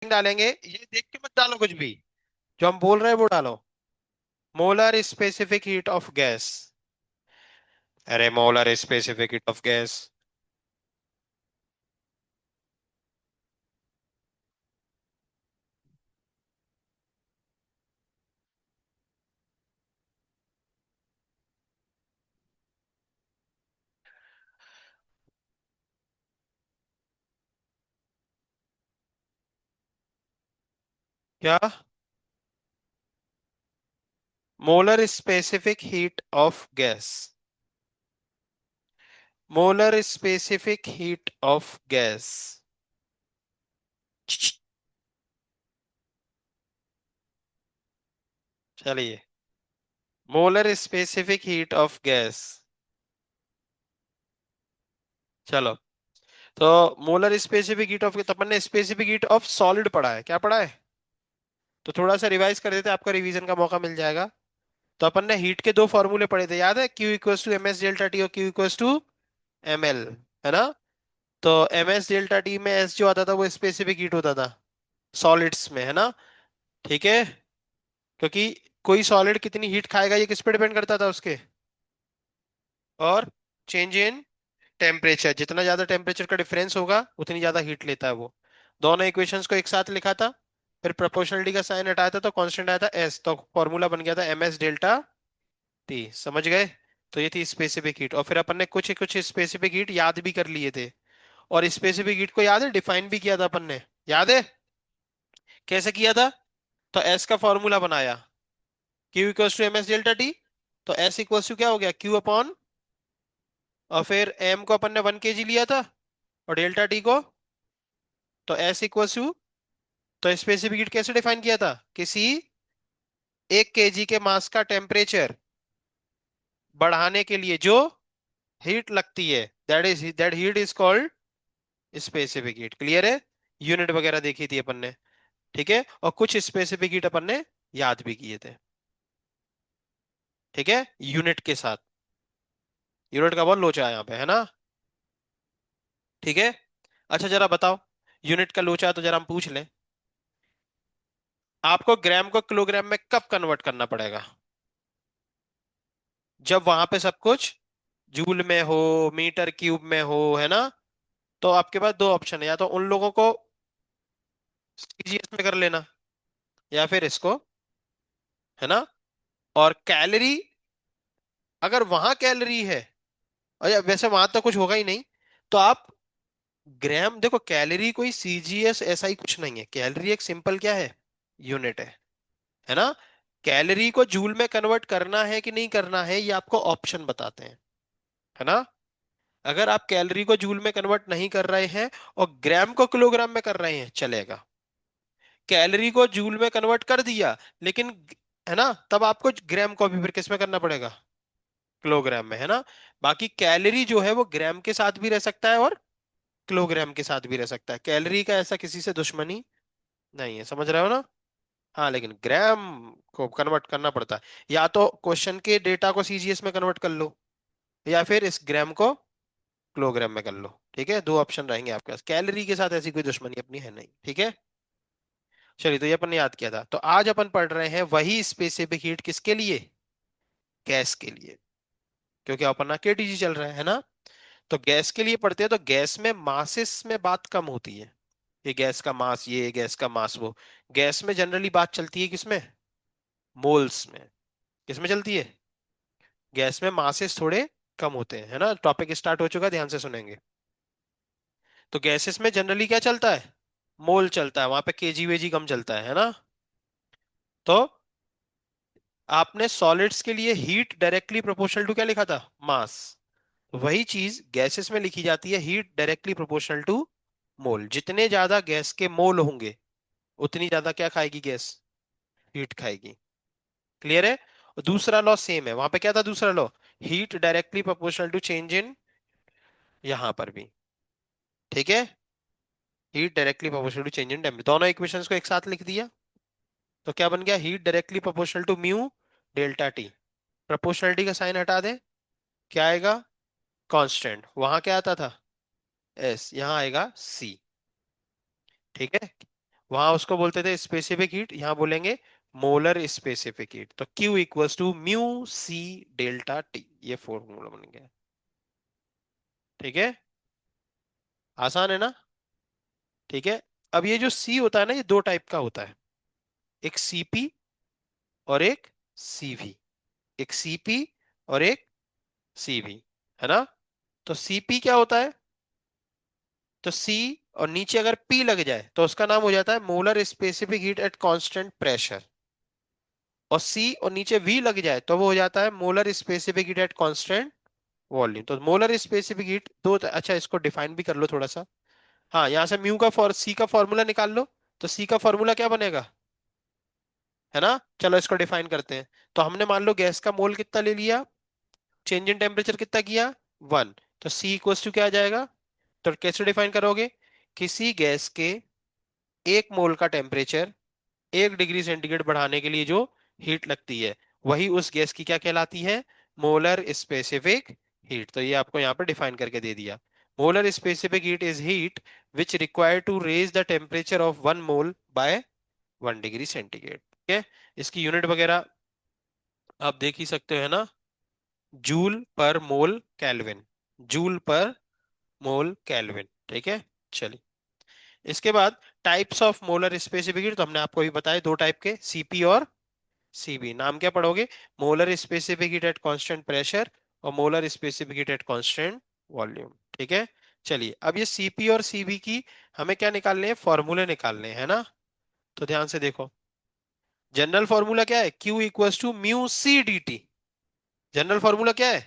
डालेंगे, ये देख के मत डालो कुछ भी, जो हम बोल रहे हैं वो डालो। Molar specific heat of gas. अरे molar specific heat of gas. क्या? Molar specific heat of gas. Molar specific heat of gas. चलिए, molar specific heat of gas. चलो, तो मोलर स्पेसिफिक हीट ऑफ, तो अपन ने स्पेसिफिक हीट ऑफ सॉलिड पढ़ा है, क्या पढ़ा है? तो थोड़ा सा रिवाइज कर देते हैं, आपका रिवीजन का मौका मिल जाएगा। तो अपन ने हीट के दो फॉर्मूले पढ़े थे, याद है? Q equals to M S delta T और Q equals to M L, है ना? तो एम एस डेल्टा टी में एस जो आता था वो स्पेसिफिक हीट होता था सॉलिड्स में, है ना? ठीक है, क्योंकि कोई सॉलिड कितनी हीट खाएगा ये किस पे डिपेंड करता था उसके, और चेंज इन टेम्परेचर, जितना ज्यादा टेम्परेचर का डिफरेंस होगा उतनी ज्यादा हीट लेता है वो। दोनों इक्वेशंस को एक साथ लिखा था, फिर प्रोपोर्शनलिटी का साइन हटाया था तो कांस्टेंट आया था एस, तो फॉर्मूला बन गया था एम एस डेल्टा टी। समझ गए? तो ये थी स्पेसिफिक हीट, और फिर अपन ने कुछ कुछ स्पेसिफिक हीट याद भी कर लिए थे, और स्पेसिफिक हीट को याद है डिफाइन भी किया था अपन ने, याद है? कैसे किया था? तो एस का फॉर्मूला बनाया, Q equals to M S delta T, तो एस इक्वल्स टू क्या हो गया, क्यू अपॉन, और फिर एम को अपन ने 1 kg लिया था, और डेल्टा टी को, तो एस इक्वल्स टू, तो स्पेसिफिक हीट कैसे डिफाइन किया था, किसी 1 kg के मास का टेम्परेचर बढ़ाने के लिए जो हीट लगती है, that heat is called specific heat. Clear है? यूनिट वगैरह देखी थी अपन ने, ठीक है, और कुछ स्पेसिफिक हीट अपन ने याद भी किए थे, ठीक है, यूनिट के साथ। यूनिट का बहुत लोचा है यहाँ पे, है ना? ठीक है। अच्छा जरा बताओ, यूनिट का लोचा है तो जरा हम पूछ लें, आपको ग्राम को किलोग्राम में कब कन्वर्ट करना पड़ेगा? जब वहां पे सब कुछ जूल में हो, मीटर क्यूब में हो, है ना? तो आपके पास दो ऑप्शन है, या तो उन लोगों को सीजीएस में कर लेना, या फिर इसको, है ना? और कैलोरी, अगर वहां कैलोरी है, और वैसे वहां तो कुछ होगा ही नहीं, तो आप ग्राम, देखो कैलोरी कोई सीजीएस ऐसा ही कुछ नहीं है, कैलोरी एक सिंपल क्या है, यूनिट है ना? कैलोरी को जूल में कन्वर्ट करना है कि नहीं करना है ये आपको ऑप्शन बताते हैं, है ना? अगर आप कैलोरी को जूल में कन्वर्ट नहीं कर रहे हैं और ग्राम को किलोग्राम में कर रहे हैं, चलेगा। कैलोरी को जूल में कन्वर्ट कर दिया, लेकिन, है ना, तब आपको ग्राम को भी फिर किस में करना पड़ेगा, किलोग्राम में, है ना? बाकी कैलोरी जो है वो ग्राम के साथ भी रह सकता है और किलोग्राम के साथ भी रह सकता है, कैलोरी का ऐसा किसी से दुश्मनी नहीं है, समझ रहे हो ना? हाँ, लेकिन ग्राम को कन्वर्ट करना पड़ता है, या तो क्वेश्चन के डेटा को सीजीएस में कन्वर्ट कर लो, या फिर इस ग्राम को किलोग्राम में कर लो, ठीक है? दो ऑप्शन रहेंगे आपके पास, कैलोरी के साथ ऐसी कोई दुश्मनी अपनी है नहीं, ठीक है? चलिए, तो ये अपन ने याद किया था, तो आज अपन पढ़ रहे हैं वही स्पेसिफिक हीट किसके लिए, गैस के लिए, क्योंकि अपन केटीजी चल रहा है ना? तो गैस के लिए पढ़ते हैं, तो गैस में मासेस में बात कम होती है, ये गैस का मास, ये गैस का मास, वो गैस में जनरली बात चलती है किसमें, मोल्स में। किसमें चलती है? गैस में मासेस थोड़े कम होते हैं, है ना? टॉपिक स्टार्ट हो चुका है, ध्यान से सुनेंगे। तो गैसेस में जनरली क्या चलता है, मोल चलता है, वहां पे केजी वेजी कम चलता है ना? तो आपने सॉलिड्स के लिए हीट डायरेक्टली प्रोपोर्शनल टू क्या लिखा था, मास। वही चीज गैसेस में लिखी जाती है, हीट डायरेक्टली प्रोपोर्शनल टू मोल। जितने ज्यादा गैस के मोल होंगे उतनी ज्यादा क्या खाएगी गैस, हीट खाएगी। क्लियर है? और दूसरा लॉ सेम है, वहां पे क्या था दूसरा law, heat directly proportional to change in, यहां पर भी, ठीक है, heat directly proportional to change in temperature. दोनों इक्वेशंस को एक साथ लिख दिया, तो क्या बन गया, heat directly proportional to mu delta T. Proportionality का साइन हटा दे, क्या आएगा, कांस्टेंट, वहां क्या आता था, एस, यहां आएगा सी, ठीक है? वहां उसको बोलते थे स्पेसिफिक हीट, यहाँ बोलेंगे मोलर स्पेसिफिक हीट। तो Q equals to mu C delta T, ये फॉर्मूला बन गया। ठीक है, आसान है ना। ठीक है, अब ये जो C होता है ना, ये दो टाइप का होता है, एक सीपी और एक सीवी। एक सीपी और एक सीवी, है ना। तो सीपी क्या होता है, तो सी और नीचे अगर पी लग जाए तो उसका नाम हो जाता है molar specific heat at constant pressure. और सी और नीचे वी लग जाए तो वो हो जाता है molar specific heat at constant volume. तो मोलर स्पेसिफिक हीट दो, अच्छा इसको डिफाइन भी कर लो थोड़ा सा। हाँ, यहां से म्यू का सी का फॉर्मूला निकाल लो। तो सी का फॉर्मूला क्या बनेगा, है ना। चलो इसको डिफाइन करते हैं। तो हमने मान लो गैस का मोल कितना ले लिया, चेंज इन टेम्परेचर कितना किया, 1। तो सी इक्वल्स टू क्या आ जाएगा, तो कैसे डिफाइन करोगे, किसी गैस के 1 मोल का टेम्परेचर 1 डिग्री सेंटीग्रेड बढ़ाने के लिए जो हीट लगती है, वही उस गैस की क्या कहलाती है, मोलर स्पेसिफिक हीट। तो ये आपको यहाँ पर डिफाइन करके दे दिया। Molar specific heat is heat which require to raise the temperature of 1 mole by 1 degree centigrade. ठीक है, इसकी यूनिट वगैरह आप देख ही सकते हो, है ना। जूल पर मोल केल्विन, जूल पर मोल केल्विन। ठीक है, चलिए। इसके बाद types of molar specific heat, तो हमने आपको भी बताया दो टाइप के, सीपी और सीबी। नाम क्या पढ़ोगे, molar specific heat at constant pressure और molar specific heat at constant volume. ठीक है, चलिए अब ये सीपी और सीबी की हमें क्या निकालने हैं, फॉर्मूले निकालने हैं, है ना। तो ध्यान से देखो, जनरल फॉर्मूला क्या है, Q equals to mu C D T. General formula क्या है,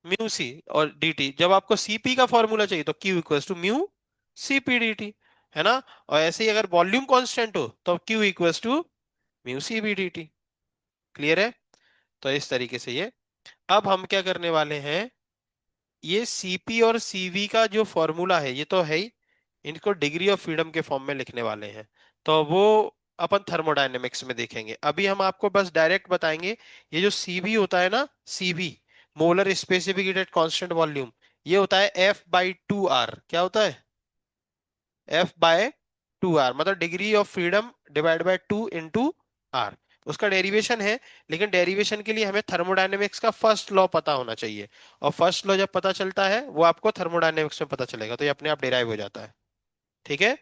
म्यू सी। और dt, जब आपको सीपी का फॉर्मूला चाहिए तो Q equals to mu CP dt, है ना। और ऐसे ही अगर वॉल्यूम कांस्टेंट हो तो Q equals to mu CB dt। Clear है। तो इस तरीके से ये, अब हम क्या करने वाले हैं, ये सीपी और सीवी का जो फॉर्मूला है ये तो है ही, इनको डिग्री ऑफ फ्रीडम के फॉर्म में लिखने वाले हैं। तो वो अपन थर्मोडायनेमिक्स में देखेंगे, अभी हम आपको बस डायरेक्ट बताएंगे। ये जो सीवी होता है ना, CV molar specific heat at constant volume, ये होता है F/2R। क्या होता है, F/2R, मतलब degree of freedom divide by 2 × R। उसका डेरिवेशन है, लेकिन डेरिवेशन के लिए हमें थर्मोडायनेमिक्स का फर्स्ट लॉ पता होना चाहिए। और फर्स्ट लॉ जब पता चलता है वो आपको थर्मोडायनेमिक्स में पता चलेगा, तो ये अपने आप डिराइव हो जाता है। ठीक है,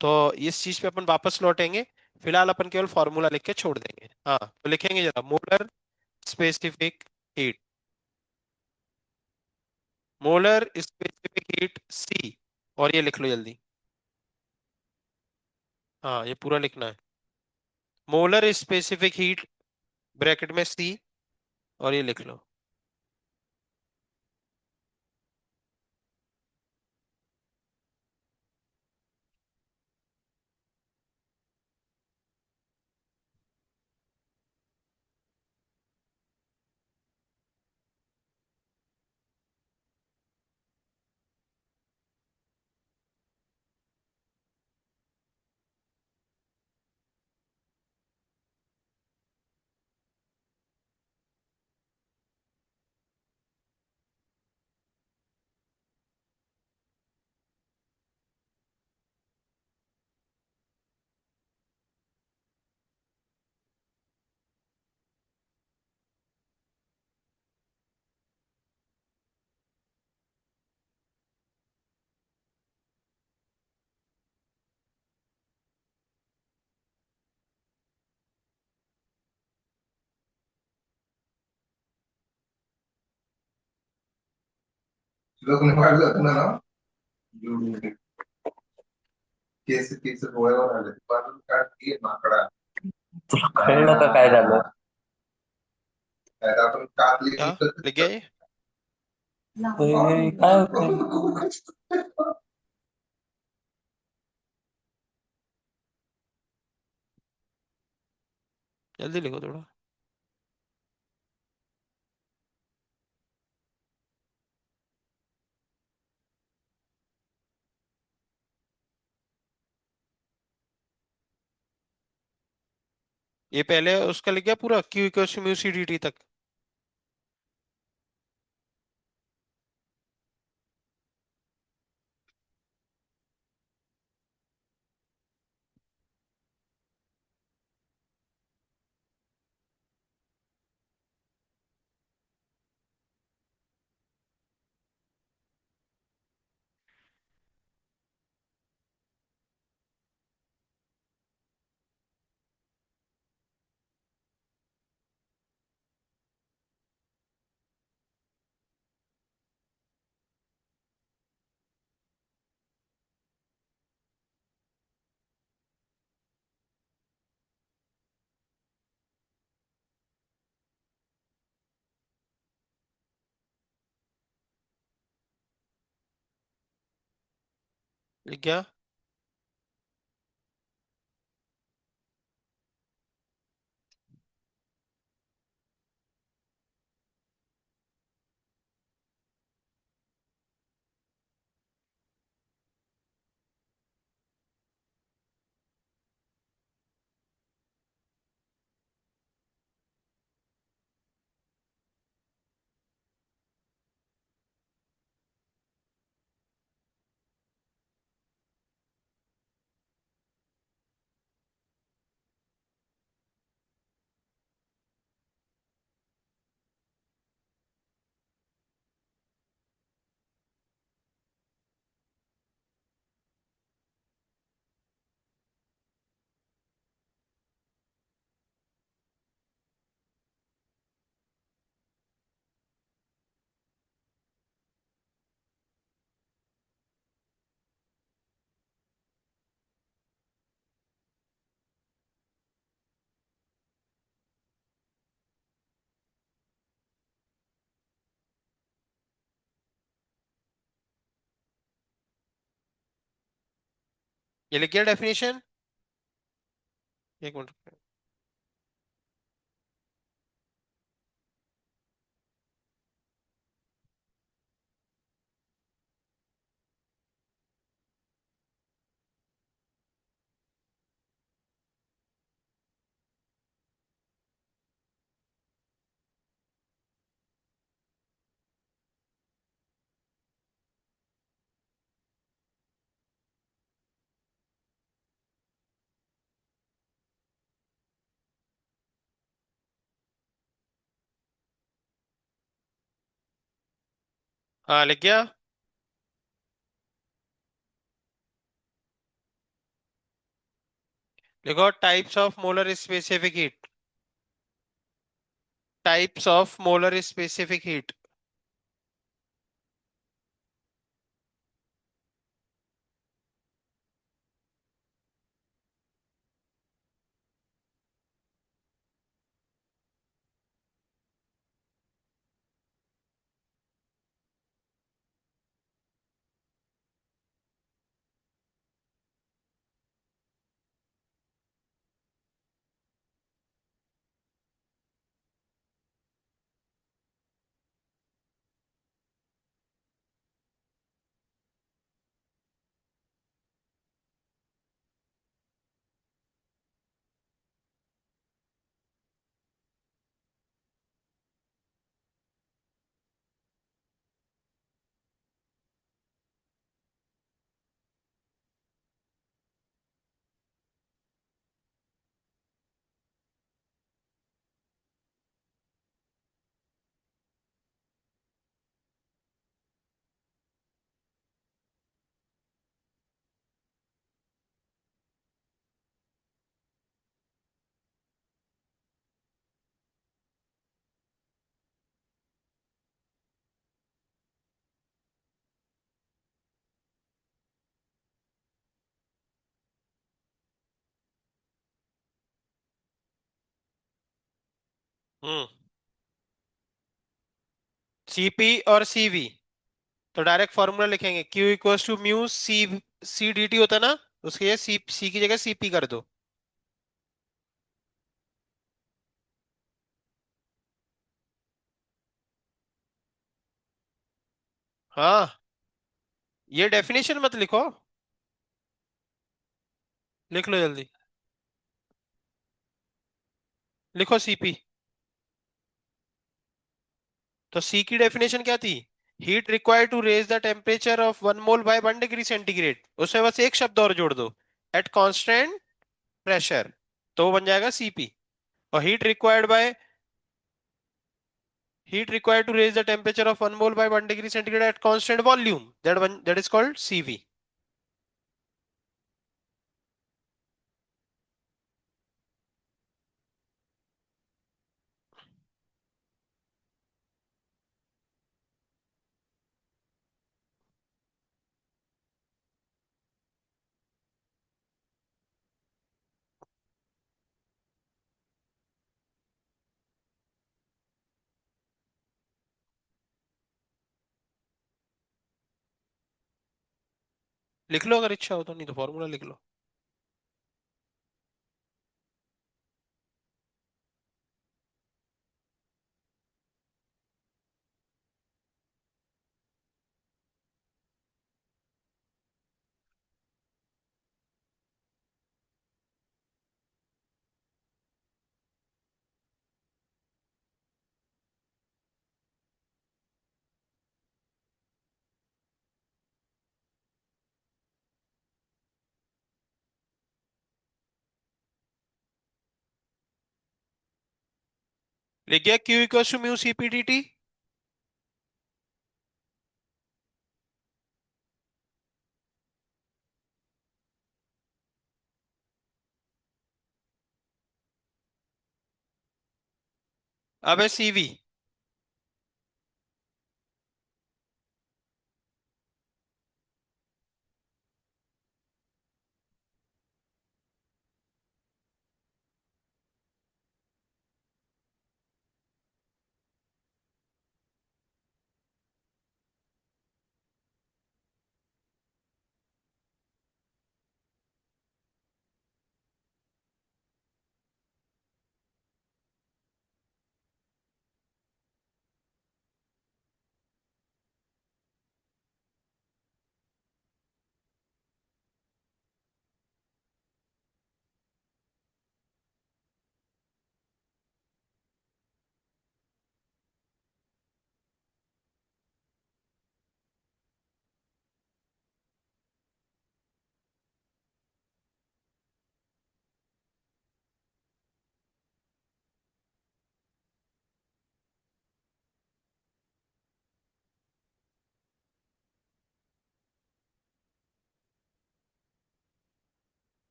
तो इस चीज पे अपन वापस लौटेंगे। फिलहाल अपन केवल फॉर्मूला लिख के छोड़ देंगे। हाँ, तो लिखेंगे जरा, molar specific heat, molar specific heat C. और ये लिख लो जल्दी, हाँ ये पूरा लिखना है, मोलर स्पेसिफिक हीट ब्रैकेट में सी, और ये लिख लो। Lo que me acuerdo, no, no, केस गोव्यावर आले पण काय माकडा कळलं का काय झालं आपण कातली क्या लिख गया ये, काय होतं जल्दी लिखो थोड़ा। ये पहले उसका लिख गया पूरा, Q equals to mu C D T तक। लिख गया। ये लिख गया डेफिनेशन। एक मिनट। हाँ लिख गया। देखो types of molar specific heat. Types of molar specific heat. हम्म। सीपी और सीवी। तो डायरेक्ट फॉर्मूला लिखेंगे, Q equals to mu C, C D T होता है ना, उसके लिए सी, सी की जगह सीपी कर दो। हाँ, ये डेफिनेशन मत लिखो, लिख लो जल्दी। लिखो सीपी। तो सी की डेफिनेशन क्या थी? Heat required to raise the temperature of 1 mole by 1 degree centigrade, उसमें बस एक शब्द और जोड़ दो, एट कांस्टेंट प्रेशर, तो वो बन जाएगा सीपी। और heat required to raise the temperature of 1 mole by 1 degree centigrade at constant volume, that is called CV. लिख लो अगर इच्छा हो तो, नहीं तो फॉर्मूला लिख लो। लिख गया क्यू इक्वल टू म्यू सीपीडीटी। अब है सीवी।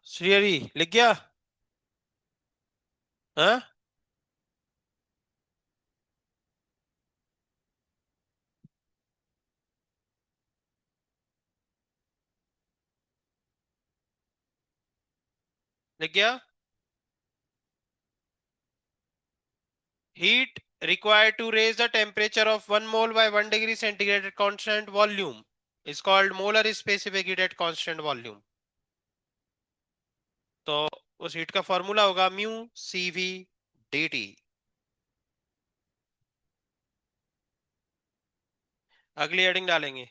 श्रीहरी लिख गया। हाँ, लिख गया। Heat required to raise the temperature of 1 mole by 1 degree centigrade at constant volume is called molar specific heat at constant volume। तो उस हीट का फॉर्मूला होगा म्यू सीवी डी टी। अगली हेडिंग डालेंगे।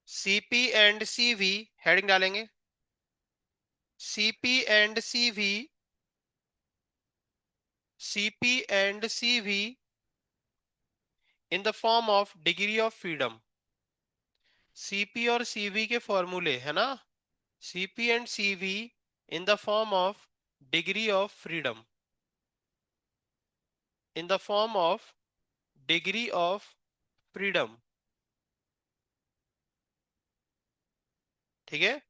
सीपी एंड सीवी हेडिंग डालेंगे। CP and CV, CP and CV in the form of degree of freedom. CP और CV के फॉर्मूले है ना, CP and CV in the form of degree of freedom, in the form of degree of freedom. ठीक है,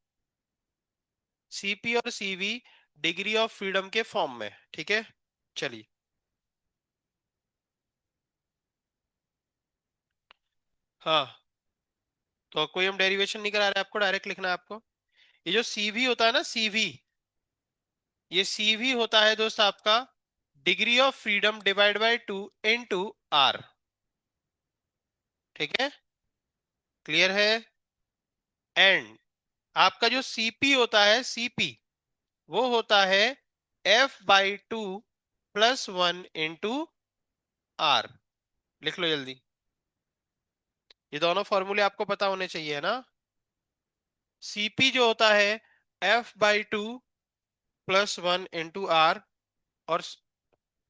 CP और CV degree of freedom के form में। ठीक है, चलिए। हाँ, तो कोई हम डेरिवेशन नहीं करा रहे आपको, डायरेक्ट लिखना है आपको। ये जो सीवी होता है ना, सीवी, ये सीवी होता है दोस्त आपका degree of freedom divide by 2 into R. ठीक है, क्लियर है। एंड आपका जो सीपी होता है, सीपी वो होता है F/2 +1 इंटू आर। लिख लो जल्दी, ये दोनों फॉर्मूले आपको पता होने चाहिए ना। सीपी जो होता है F/2 +1 इंटू आर, और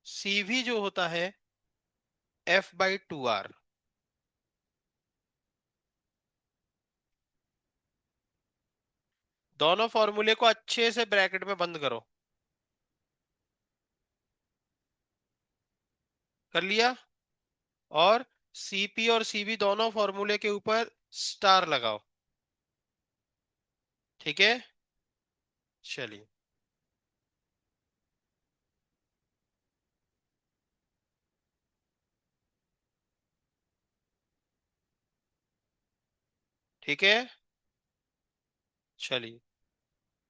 सीवी जो होता है F/2 आर। दोनों फॉर्मूले को अच्छे से ब्रैकेट में बंद करो। कर लिया। और सीपी और सीवी दोनों फॉर्मूले के ऊपर स्टार लगाओ। ठीक है, चलिए। ठीक है, चलिए,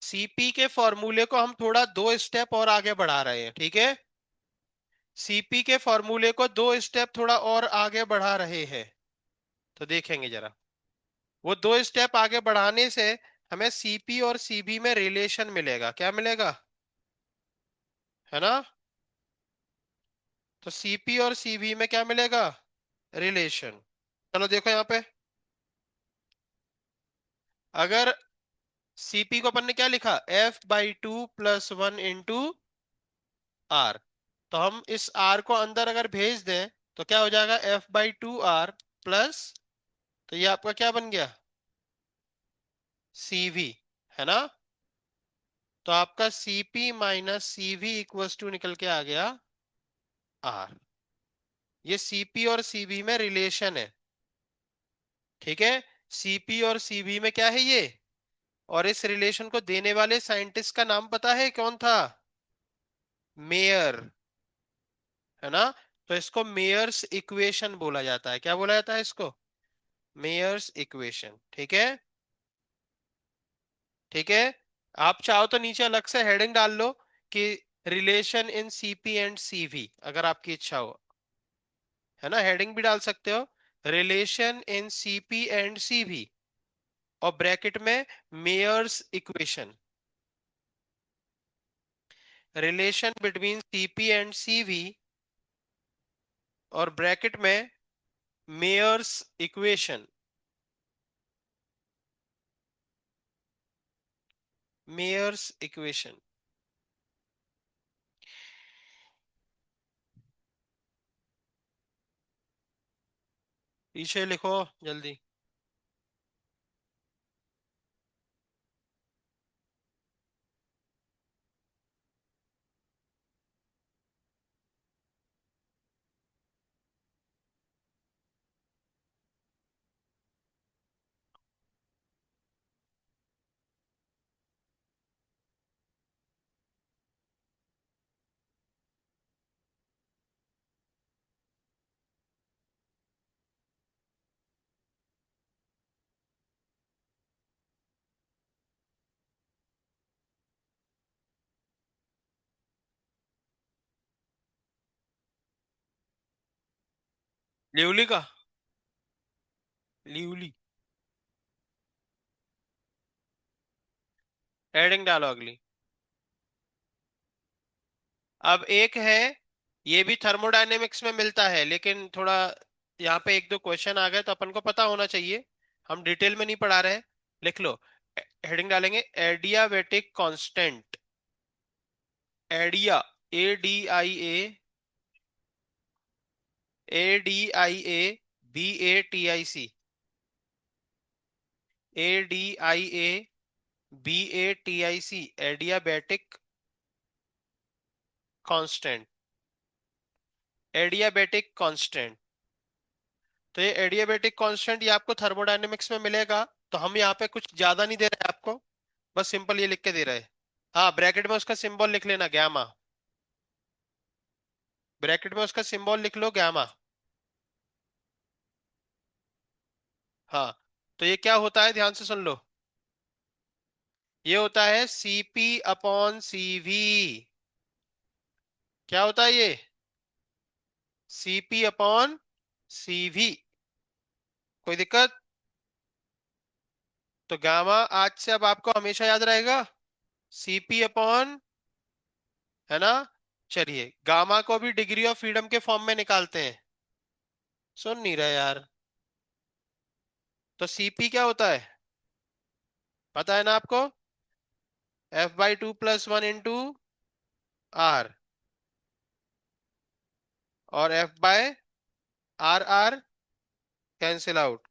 सीपी के फॉर्मूले को हम थोड़ा 2 स्टेप और आगे बढ़ा रहे हैं, ठीक है। सीपी के फॉर्मूले को 2 स्टेप थोड़ा और आगे बढ़ा रहे हैं। तो देखेंगे जरा, वो 2 स्टेप आगे बढ़ाने से हमें सीपी और सीबी में रिलेशन मिलेगा। क्या मिलेगा, है ना। तो सीपी और सीबी में क्या मिलेगा, रिलेशन। चलो देखो यहाँ पे, अगर सीपी को अपन ने क्या लिखा, F/2 + 1 × तो हम इस R को अंदर अगर भेज दें तो क्या हो जाएगा, F/2R प्लस, तो ये आपका क्या बन गया, CV, है ना। तो आपका CP - CV = निकल के आ गया R। ये सीपी और सीबी में रिलेशन है, ठीक है। सीपी और सीबी में क्या है ये, और इस रिलेशन को देने वाले साइंटिस्ट का नाम पता है कौन था, मेयर, है ना। तो इसको मेयर्स इक्वेशन बोला जाता है। क्या बोला जाता है इसको, मेयर्स इक्वेशन, ठीक है। ठीक है, आप चाहो तो नीचे अलग से हेडिंग डाल लो कि relation in CP and CV, अगर आपकी इच्छा हो, है ना। हेडिंग भी डाल सकते हो, relation in CP and CV, और ब्रैकेट में Mayer's equation, relation between CP and CV, और ब्रैकेट में मेयर्स इक्वेशन, मेयर्स इक्वेशन। पीछे लिखो जल्दी। लिवली का, लिवली, हेडिंग डालो अगली। अब एक है, ये भी थर्मोडायनेमिक्स में मिलता है, लेकिन थोड़ा यहाँ पे एक दो क्वेश्चन आ गए तो अपन को पता होना चाहिए, हम डिटेल में नहीं पढ़ा रहे हैं। लिख लो, हेडिंग डालेंगे adiabatic constant. Adia, ADIA, ADIA, BATIC, adiabatic constant, adiabatic constant. तो ये एडियाबेटिक कांस्टेंट ये आपको थर्मोडायनेमिक्स में मिलेगा। तो हम यहाँ पे कुछ ज्यादा नहीं दे रहे आपको, बस सिंपल ये लिख के दे रहे हैं। हाँ, ब्रैकेट में उसका सिंबल लिख लेना, गैमा। ब्रैकेट में उसका सिंबल लिख लो, गैमा। हाँ, तो ये क्या होता है, ध्यान से सुन लो। ये होता है CP/CV। क्या होता है ये, CP/CV। कोई दिक्कत, तो गामा आज से अब आपको हमेशा याद रहेगा, CP/, है ना। चलिए, गामा को भी डिग्री ऑफ फ्रीडम के फॉर्म में निकालते हैं। सुन नहीं रहे यार। तो सीपी क्या होता है, पता है ना आपको, F/2 + 1 × और F/RR कैंसिल आउट।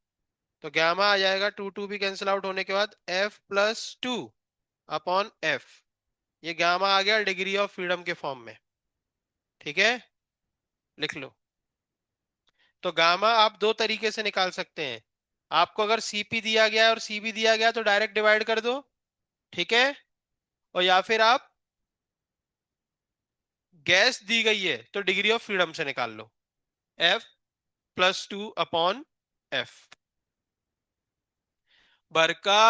तो गामा आ जाएगा, टू टू भी कैंसिल आउट होने के बाद F+2/F। ये गामा आ गया डिग्री ऑफ फ्रीडम के फॉर्म में, ठीक है। लिख लो। तो गामा आप दो तरीके से निकाल सकते हैं। आपको अगर सीपी दिया गया है और सीबी दिया गया तो डायरेक्ट डिवाइड कर दो, ठीक है। और या फिर आप गैस दी गई है तो डिग्री ऑफ फ्रीडम से निकाल लो, F+2/F। बरका,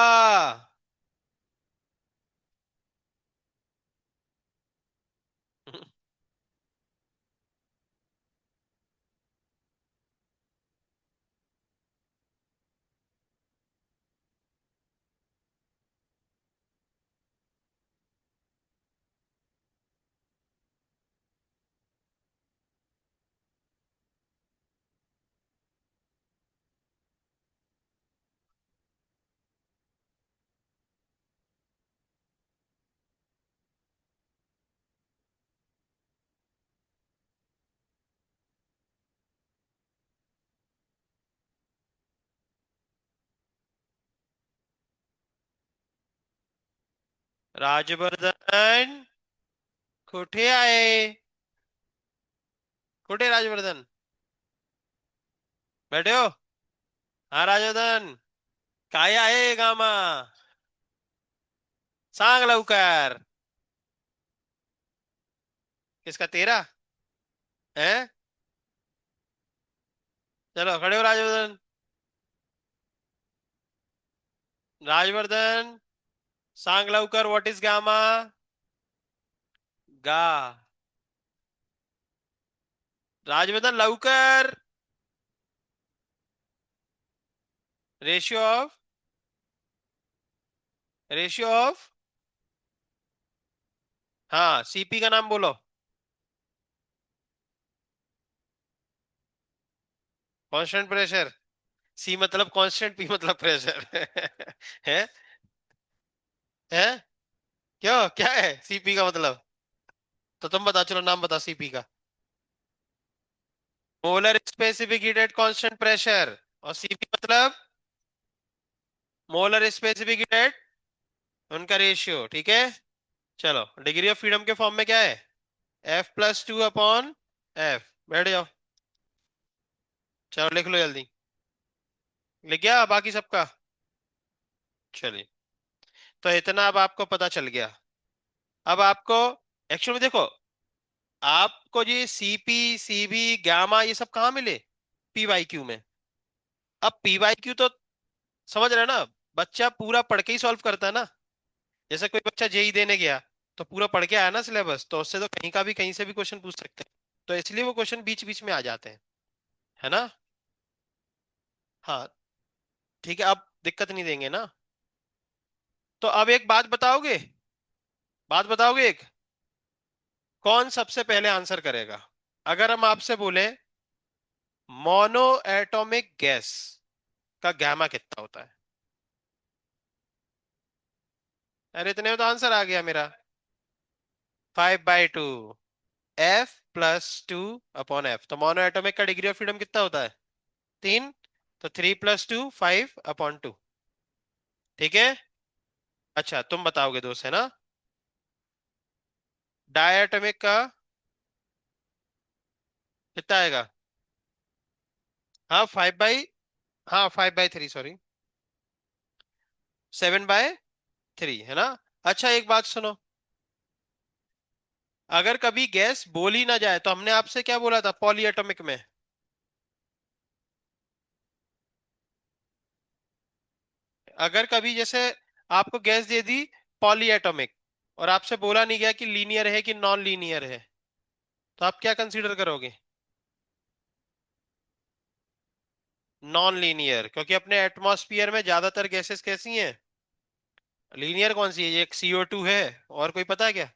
राजवर्धन, कुठे आहे? कुठे राजवर्धन? बैठे हो? हाँ राजवर्धन, काय आहे गामा? सांग लवकर. किसका, तेरा है? चलो खड़े हो राजवर्धन. राजवर्धन, सांग लवकर, व्हॉट इज गामा? गा. राजवर्धन लवकर. रेशियो ऑफ, रेशियो ऑफ, हाँ सीपी का नाम बोलो. Constant pressure. सी मतलब कांस्टेंट, पी मतलब प्रेशर. है? है? क्यों, क्या है सीपी का मतलब? तो तुम बता, चलो नाम बता सीपी का. Molar specific heat at constant pressure. और सीपी मतलब मोलर स्पेसिफिक हीट एट, उनका रेशियो, ठीक है. चलो, डिग्री ऑफ फ्रीडम के फॉर्म में क्या है? F+2/F. बैठ जाओ. चलो लिख लो जल्दी. लिख गया बाकी सबका? चलिए. तो इतना अब आपको पता चल गया. अब आपको एक्चुअली देखो, आपको ये सीपी, सीबी, गामा ये सब कहाँ मिले? पीवाईक्यू में. अब पीवाईक्यू तो समझ रहे हो ना, बच्चा पूरा पढ़ के ही सॉल्व करता है ना. जैसे कोई बच्चा जेई देने गया, तो पूरा पढ़ के आया ना सिलेबस, तो उससे तो कहीं का भी कहीं से भी क्वेश्चन पूछ सकते हैं. तो इसलिए वो क्वेश्चन बीच बीच में आ जाते हैं, है ना. हाँ, ठीक है, अब दिक्कत नहीं देंगे ना. तो अब एक बात बताओगे? बात बताओगे एक? कौन सबसे पहले आंसर करेगा? अगर हम आपसे बोले मोनो एटॉमिक गैस का गैमा कितना होता है? अरे इतने में तो आंसर आ गया मेरा. 5/2. F+2/F. तो मोनो एटॉमिक का डिग्री ऑफ फ्रीडम कितना होता है? 3. तो 3+2, 5/2. ठीक है. अच्छा, तुम बताओगे दोस्त, है ना. डायटोमिक का कितना आएगा? हाँ 5/, हाँ 5/3, सॉरी, 7/3, है ना. अच्छा एक बात सुनो, अगर कभी गैस बोली ना जाए तो हमने आपसे क्या बोला था पॉली एटॉमिक में? अगर कभी जैसे आपको गैस दे दी पॉली एटॉमिक, और आपसे बोला नहीं गया कि लीनियर है कि नॉन लीनियर है, तो आप क्या कंसीडर करोगे? नॉन लीनियर, क्योंकि अपने एटमॉस्फेयर में ज्यादातर गैसेस कैसी हैं? लीनियर कौन सी है? ये एक CO2 है, और कोई पता है क्या?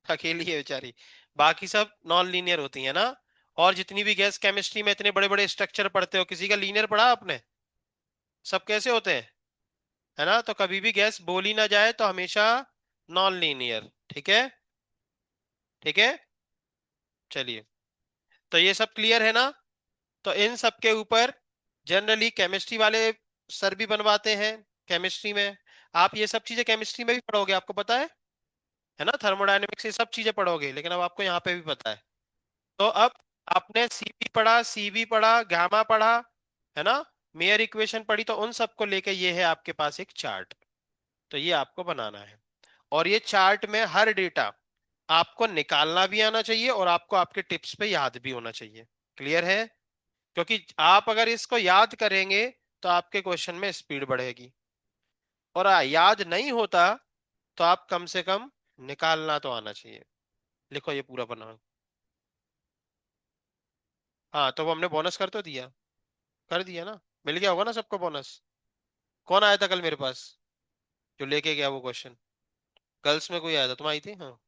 अकेली है बेचारी. बाकी सब नॉन लीनियर होती है ना. और जितनी भी गैस केमिस्ट्री में इतने बड़े बड़े स्ट्रक्चर पढ़ते हो, किसी का लीनियर पढ़ा आपने? सब कैसे होते हैं? है ना. तो कभी भी गैस बोली ना जाए तो हमेशा नॉन लीनियर. ठीक है. ठीक है. चलिए, तो ये सब क्लियर है ना. तो इन सब के ऊपर जनरली केमिस्ट्री वाले सर भी बनवाते हैं. केमिस्ट्री में आप ये सब चीजें केमिस्ट्री में भी पढ़ोगे, आपको पता है ना. थर्मोडायनेमिक्स ये सब चीजें पढ़ोगे, लेकिन अब आपको यहाँ पे भी पता है. तो अब आपने सीपी पढ़ा, सीवी पढ़ा, गामा पढ़ा, है ना, मेयर इक्वेशन पढ़ी, तो उन सबको लेके ये है आपके पास एक चार्ट. तो ये आपको बनाना है. और ये चार्ट में हर डेटा आपको निकालना भी आना चाहिए, और आपको आपके टिप्स पे याद भी होना चाहिए. क्लियर है? क्योंकि आप अगर इसको याद करेंगे तो आपके क्वेश्चन में स्पीड बढ़ेगी. और याद नहीं होता तो आप कम से कम निकालना तो आना चाहिए. लिखो ये पूरा बना. हाँ, तो वो हमने बोनस कर तो दिया. कर दिया ना. मिल गया होगा ना सबको बोनस. कौन आया था कल मेरे पास जो लेके गया वो क्वेश्चन? गर्ल्स में कोई आया था? तुम आई थी, हाँ.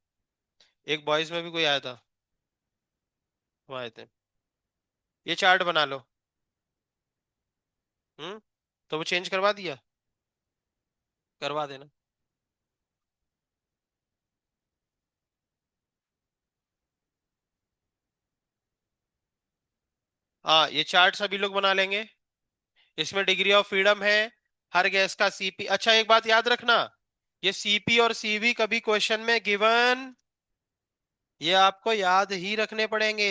एक बॉयज में भी कोई आया था, तुम आए थे. ये चार्ट बना लो. तो वो चेंज करवा दिया? करवा देना. हाँ, ये चार्ट सभी लोग बना लेंगे. इसमें डिग्री ऑफ फ्रीडम है, हर गैस का सीपी. अच्छा एक बात याद रखना, ये सीपी और सीवी कभी क्वेश्चन में गिवन, ये आपको याद ही रखने पड़ेंगे।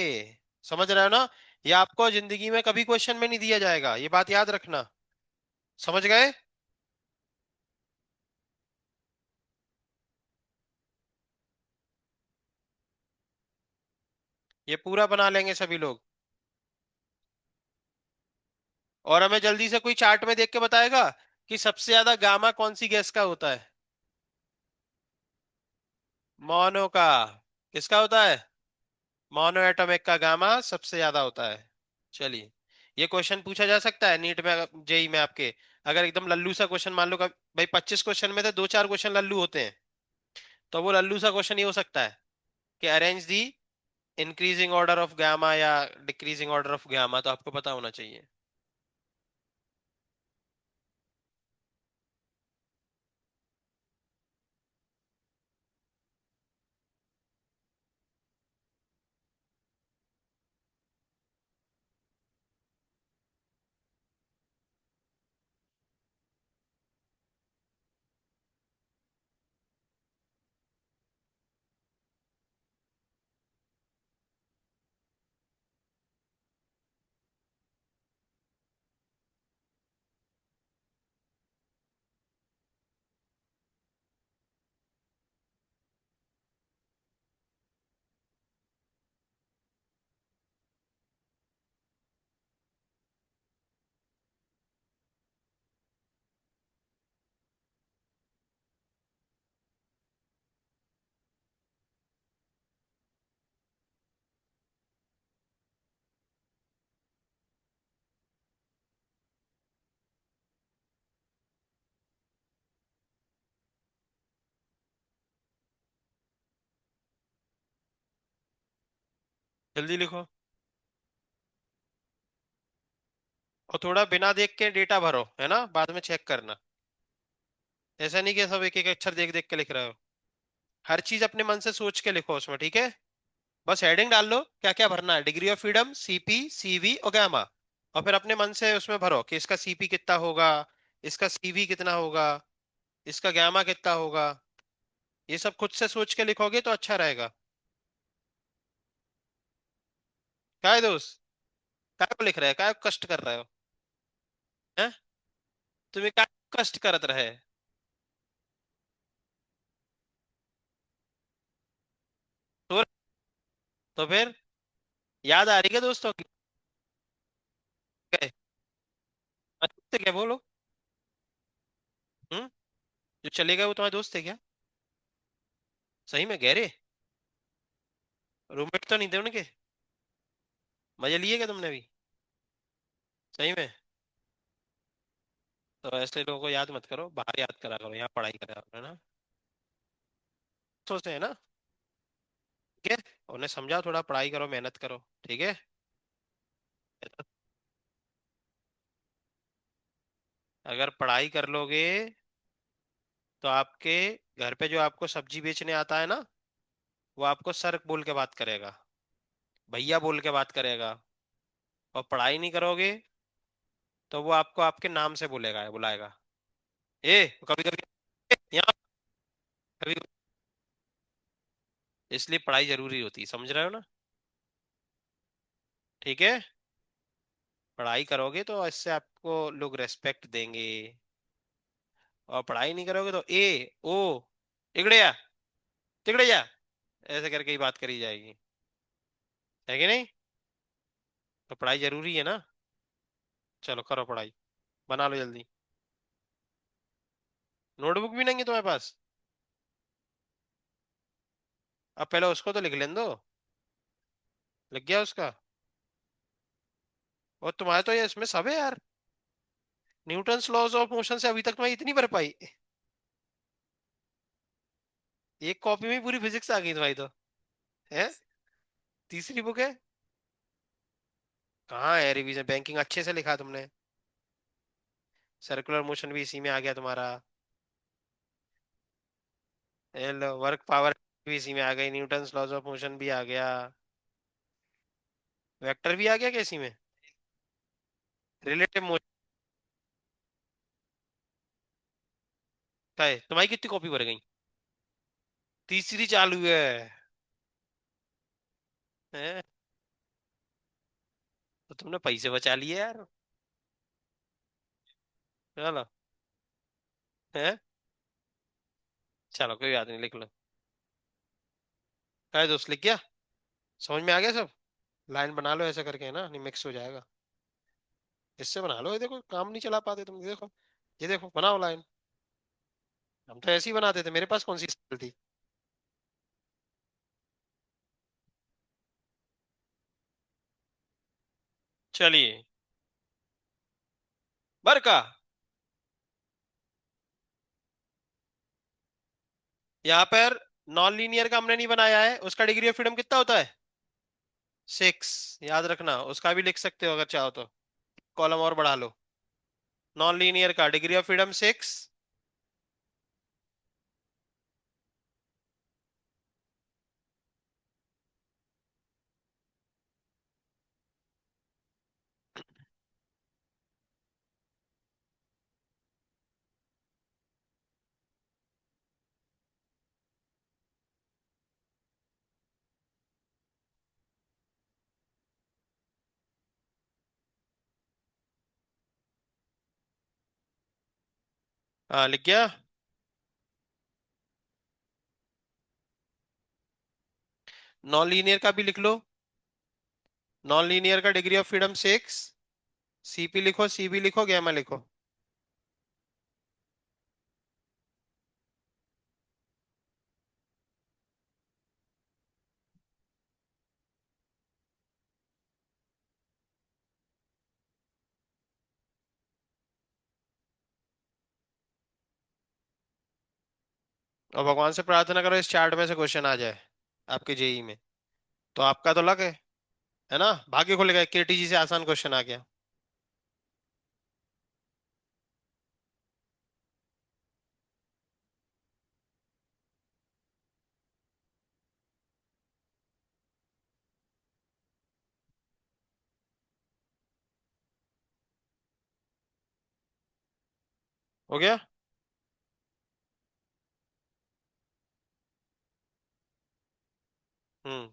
समझ रहे हो ना? ये आपको जिंदगी में कभी क्वेश्चन में नहीं दिया जाएगा, ये बात याद रखना। समझ गए? ये पूरा बना लेंगे सभी लोग। और हमें जल्दी से कोई चार्ट में देख के बताएगा कि सबसे ज्यादा गामा कौन सी गैस का होता है? मोनो का। किसका होता है? मोनो एटॉमिक का गामा सबसे ज्यादा होता है। चलिए, ये क्वेश्चन पूछा जा सकता है नीट में, जेई में आपके। अगर एकदम लल्लू सा क्वेश्चन मान लो भाई 25 क्वेश्चन में से दो चार क्वेश्चन लल्लू होते हैं, तो वो लल्लू सा क्वेश्चन ये हो सकता है कि arrange the increasing order of gamma या डिक्रीजिंग ऑर्डर ऑफ गामा, तो आपको पता होना चाहिए। जल्दी लिखो। और थोड़ा बिना देख के डेटा भरो, है ना, बाद में चेक करना। ऐसा नहीं कि सब एक एक अक्षर देख देख के लिख रहे हो। हर चीज अपने मन से सोच के लिखो उसमें, ठीक है? बस हेडिंग डाल लो क्या क्या भरना है, degree of freedom, CP, CV और गामा। और फिर अपने मन से उसमें भरो कि इसका सीपी कितना होगा, इसका सीवी कितना होगा, इसका गामा कितना होगा। ये सब खुद से सोच के लिखोगे तो अच्छा रहेगा। क्या है दोस्त? क्या को लिख रहे हैं, क्या कष्ट कर रहे हो? हैं? तुम्हें क्या कष्ट करत रहे? तो तो फिर याद आ रही है दोस्तों की? दोस्त क्या बोलो? हम्म? जो चले गए वो तुम्हारे दोस्त थे क्या? सही में गहरे? रूममेट तो नहीं थे उनके? मजे लिए क्या तुमने भी? सही में? तो ऐसे लोगों को याद मत करो, बाहर याद करा करो, यहाँ पढ़ाई करा करो, है ना? सोचते हैं ना? ठीक है। उन्हें समझाओ, थोड़ा पढ़ाई करो, मेहनत करो, ठीक है? अगर पढ़ाई कर लोगे तो आपके घर पे जो आपको सब्जी बेचने आता है ना, वो आपको सर बोल के बात करेगा, भैया बोल के बात करेगा। और पढ़ाई नहीं करोगे तो वो आपको आपके नाम से बोलेगा, बुलाएगा। ए, कभी कभी यहाँ, कभी। इसलिए पढ़ाई जरूरी होती है, समझ रहे हो ना? ठीक है। पढ़ाई करोगे तो इससे आपको लोग रेस्पेक्ट देंगे। और पढ़ाई नहीं करोगे तो ए ओ, इगड़े या, तिगड़े जा, ऐसे करके ही बात करी जाएगी। है कि नहीं? तो पढ़ाई जरूरी है ना। चलो करो पढ़ाई, बना लो जल्दी। नोटबुक भी नहीं है तुम्हारे पास? अब पहले उसको तो लिख लेने दो। लग गया उसका? और तुम्हारे तो ये इसमें सब है यार। न्यूटन्स लॉज ऑफ मोशन से अभी तक तुम्हारी इतनी भर पाई? एक कॉपी में ही पूरी फिजिक्स आ गई तुम्हारी तो। है? तीसरी बुक है? कहाँ है रिवीजन? बैंकिंग अच्छे से लिखा तुमने। सर्कुलर मोशन भी इसी में आ गया तुम्हारा। हेलो, वर्क पावर भी इसी में आ गई, न्यूटन्स लॉज ऑफ मोशन भी आ गया। वेक्टर भी आ गया क्या इसी में? Relative motion. क्या है तुम्हारी कितनी कॉपी भर गई? तीसरी चालू है। हैं? तो तुमने पैसे बचा लिए यार। चलो। है। चलो कोई बात नहीं, लिख लो। क्या है दोस्त, लिख गया? समझ में आ गया सब? लाइन बना लो ऐसा करके, है ना, नहीं मिक्स हो जाएगा। इससे बना लो, ये देखो काम नहीं चला पाते तुम, ये देखो। ये देखो बनाओ लाइन। हम तो ऐसे ही बनाते थे, मेरे पास कौन सी स्किल थी। चलिए। बरका। यहाँ पर नॉन लीनियर का हमने नहीं बनाया है, उसका डिग्री ऑफ फ्रीडम कितना होता है? 6। याद रखना, उसका भी लिख सकते हो अगर चाहो तो। कॉलम और बढ़ा लो। नॉन लीनियर का डिग्री ऑफ फ्रीडम 6। हाँ लिख गया। नॉन लीनियर का भी लिख लो। नॉन लीनियर का डिग्री ऑफ फ्रीडम 6। सीपी लिखो, सीबी लिखो, गैमा लिखो। और भगवान से प्रार्थना करो इस चार्ट में से क्वेश्चन आ जाए आपके जेई में। तो आपका तो लक है ना, भाग्य खुलेगा, केटीजी से आसान क्वेश्चन आ गया। हो गया। हम्म।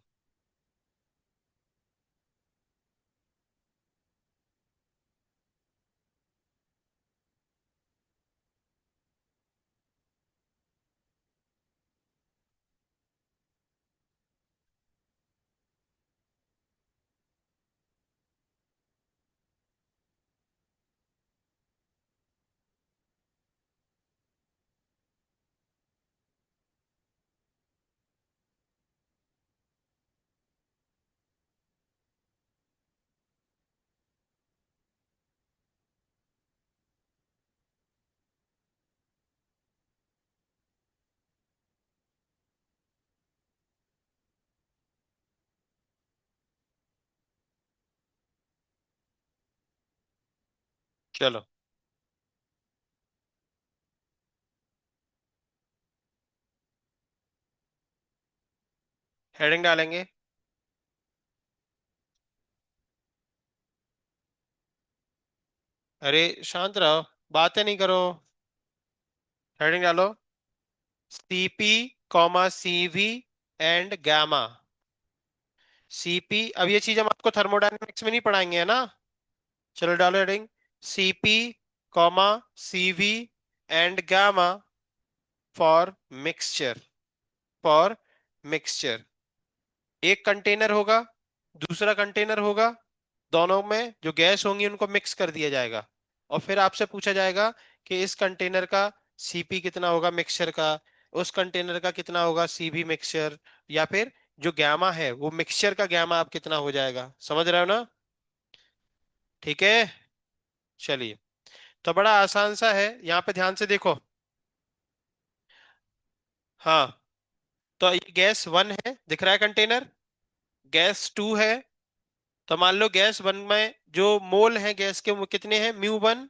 चलो। हेडिंग डालेंगे। अरे शांत रहो, बातें नहीं करो। हेडिंग डालो। CP comma CV and gamma. CP, अब ये चीज हम आपको थर्मोडायनेमिक्स में नहीं पढ़ाएंगे, है ना। चलो डालो heading. CP comma CV and gamma for mixture. For mixture. एक कंटेनर होगा, दूसरा कंटेनर होगा, दोनों में जो गैस होंगी उनको मिक्स कर दिया जाएगा। और फिर आपसे पूछा जाएगा कि इस कंटेनर का सीपी कितना होगा मिक्सचर का, उस कंटेनर का कितना होगा सीबी मिक्सचर, या फिर जो गैमा है वो मिक्सचर का गैमा आप कितना हो जाएगा, समझ रहे हो ना। ठीक है। चलिए। तो बड़ा आसान सा है, यहाँ पे ध्यान से देखो। हाँ। तो ये गैस वन है, दिख रहा है कंटेनर। गैस टू है। तो मान लो गैस वन में जो मोल है गैस के वो कितने हैं, म्यू 1।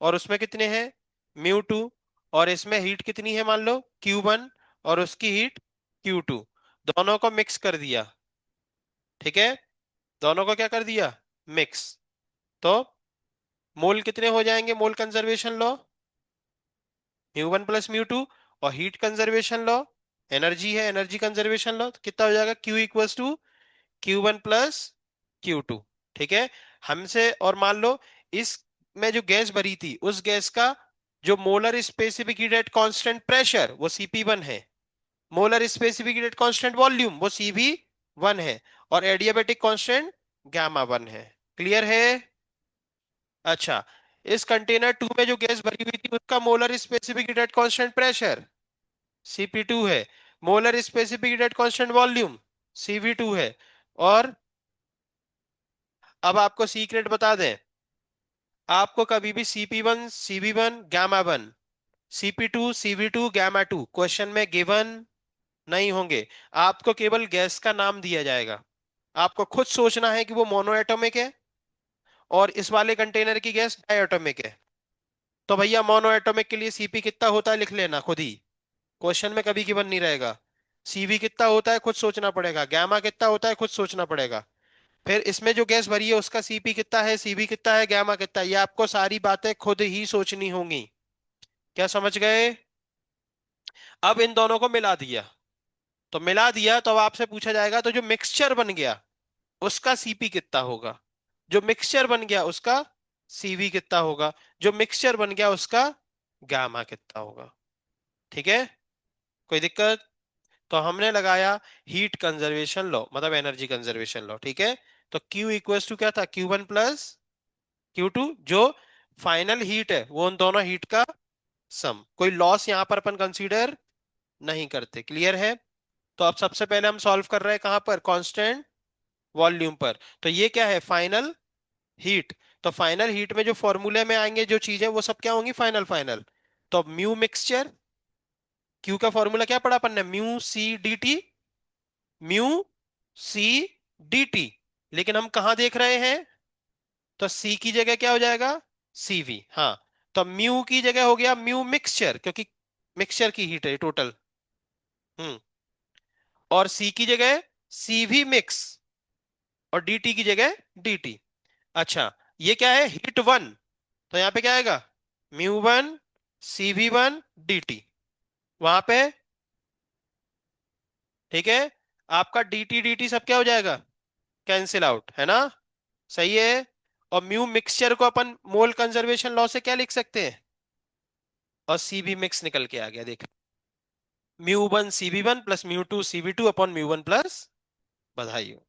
और उसमें कितने हैं, म्यू 2। और इसमें हीट कितनी है, मान लो Q1। और उसकी हीट Q2। दोनों को मिक्स कर दिया। ठीक है। दोनों को क्या कर दिया, मिक्स। तो मोल कितने हो जाएंगे, मोल कंजर्वेशन लो। म्यू 1 प्लस म्यू 2, और हीट कंजर्वेशन लॉ, एनर्जी है, एनर्जी कंजर्वेशन लॉ, तो कितना हो जाएगा, Q equals to Q1 plus Q2। ठीक है। हमसे और मान लो इस में जो गैस भरी थी उस गैस का जो molar specific heat at constant pressure वो CP1 है, molar specific heat at constant volume वो CV1 है, और एडियाबेटिक कांस्टेंट गामा 1 है। क्लियर है। अच्छा, इस कंटेनर 2 में जो गैस भरी हुई थी उसका molar specific heat at constant pressure CP2 है, molar specific heat at constant volume CV2 है। और अब आपको सीक्रेट बता दें, आपको कभी भी CP1 CV1 gamma 1, CP2 CV2 gamma 2 question में गिवन नहीं होंगे। आपको केवल गैस का नाम दिया जाएगा, आपको खुद सोचना है कि वो मोनो एटॉमिक है और इस वाले कंटेनर की गैस डायटोमिक है। तो भैया मोनो एटॉमिक के लिए सीपी कितना होता है लिख लेना खुद ही, क्वेश्चन में कभी गिवन नहीं रहेगा। सीवी कितना होता है खुद सोचना पड़ेगा, गामा कितना होता है खुद सोचना पड़ेगा। फिर इसमें जो गैस भरी है उसका सीपी कितना है, सीवी कितना है, गामा कितना है, ये आपको सारी बातें खुद ही सोचनी होंगी। क्या समझ गए। अब इन दोनों को मिला दिया, तो मिला दिया तो अब आपसे पूछा जाएगा तो जो मिक्सचर बन गया उसका सीपी कितना होगा, जो मिक्सचर बन गया उसका सीवी कितना होगा, जो मिक्सचर बन गया उसका गामा कितना होगा। ठीक है। कोई दिक्कत। तो हमने लगाया हीट कंजर्वेशन लॉ, मतलब एनर्जी कंजर्वेशन लॉ। ठीक है। तो Q इक्वल्स टू क्या था, Q1 प्लस Q2, जो फाइनल हीट है वो उन दोनों हीट का सम, कोई लॉस यहां पर अपन कंसीडर नहीं करते। क्लियर है। तो अब सबसे पहले हम सॉल्व कर रहे हैं कहां पर, कांस्टेंट वॉल्यूम पर। तो ये क्या है, फाइनल हीट। तो फाइनल हीट में जो फॉर्मूले में आएंगे जो चीजें वो सब क्या होंगी, फाइनल फाइनल। तो म्यू मिक्सचर, क्यू का फॉर्मूला क्या पढ़ा अपन ने, म्यू C/dt, म्यू C/dt। लेकिन हम कहां देख रहे हैं, तो C की जगह क्या हो जाएगा, CV। हाँ, तो म्यू की जगह हो गया म्यू मिक्सचर, क्योंकि मिक्सचर की हीट है टोटल। हम्म। और C की जगह CV मिक्स, और DT की जगह DT। अच्छा, ये क्या है, हीट 1, तो यहाँ पे क्या आएगा, म्यू 1 CV1 DT, वहां पे। ठीक है। आपका DT DT सब क्या हो जाएगा, कैंसिल आउट, है ना। सही है। और म्यू मिक्सचर को अपन मोल कंजर्वेशन लॉ से क्या लिख सकते हैं, और सीबी मिक्स निकल के आ गया, देख, mu 1 CV1 plus mu 2 CV2 upon mu 1 plus, बधाई हो।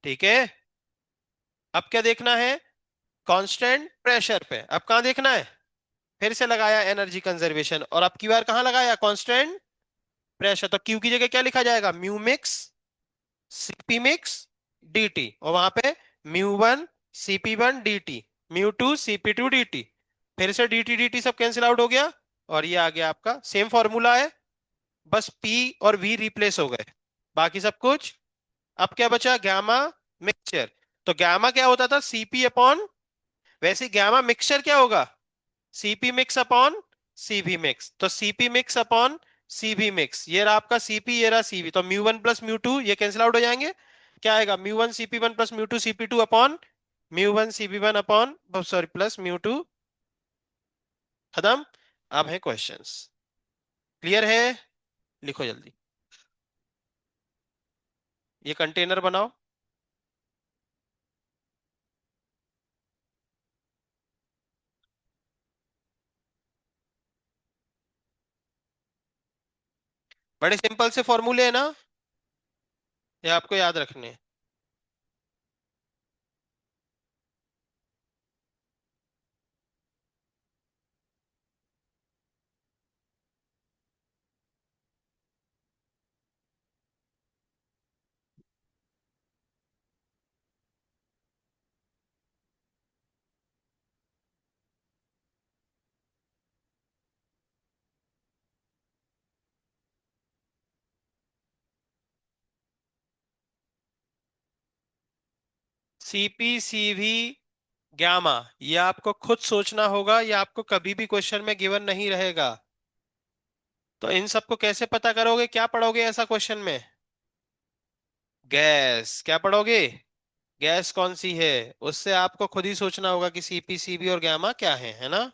ठीक है। अब क्या देखना है, कांस्टेंट प्रेशर पे। अब कहां देखना है, फिर से लगाया एनर्जी कंजर्वेशन, और अब की बार कहां लगाया, कांस्टेंट प्रेशर। तो क्यू की जगह क्या लिखा जाएगा, mu mix CP mix DT, और वहां पे mu 1 CP1 DT, mu 2 CP2 DT। फिर से DT DT सब कैंसिल आउट हो गया, और ये आ गया आपका सेम फॉर्मूला है, बस P और V रिप्लेस हो गए, बाकी सब कुछ। अब क्या बचा, गामा मिक्सचर। तो गामा क्या होता था, CP अपॉन, वैसे गामा मिक्सचर क्या होगा, CP mix upon CV mix. तो CP mix upon CV mix, ये रहा आपका CP, ये रहा CV। तो म्यू 1 प्लस म्यू 2 ये कैंसिल आउट हो जाएंगे, क्या आएगा, mu 1 CP1 plus mu 2 CP2 upon mu 1 CP1 upon, sorry, plus mu 2। खत्म। अब है क्वेश्चंस। क्लियर है। लिखो जल्दी, ये कंटेनर बनाओ। बड़े सिंपल से फॉर्मूले है ना, ये आपको याद रखने हैं। CP CV गामा, ये आपको खुद सोचना होगा, ये आपको कभी भी क्वेश्चन में गिवन नहीं रहेगा। तो इन सबको कैसे पता करोगे, क्या पढ़ोगे ऐसा क्वेश्चन में, गैस क्या पढ़ोगे, गैस कौन सी है, उससे आपको खुद ही सोचना होगा कि CP CV और गामा क्या है ना।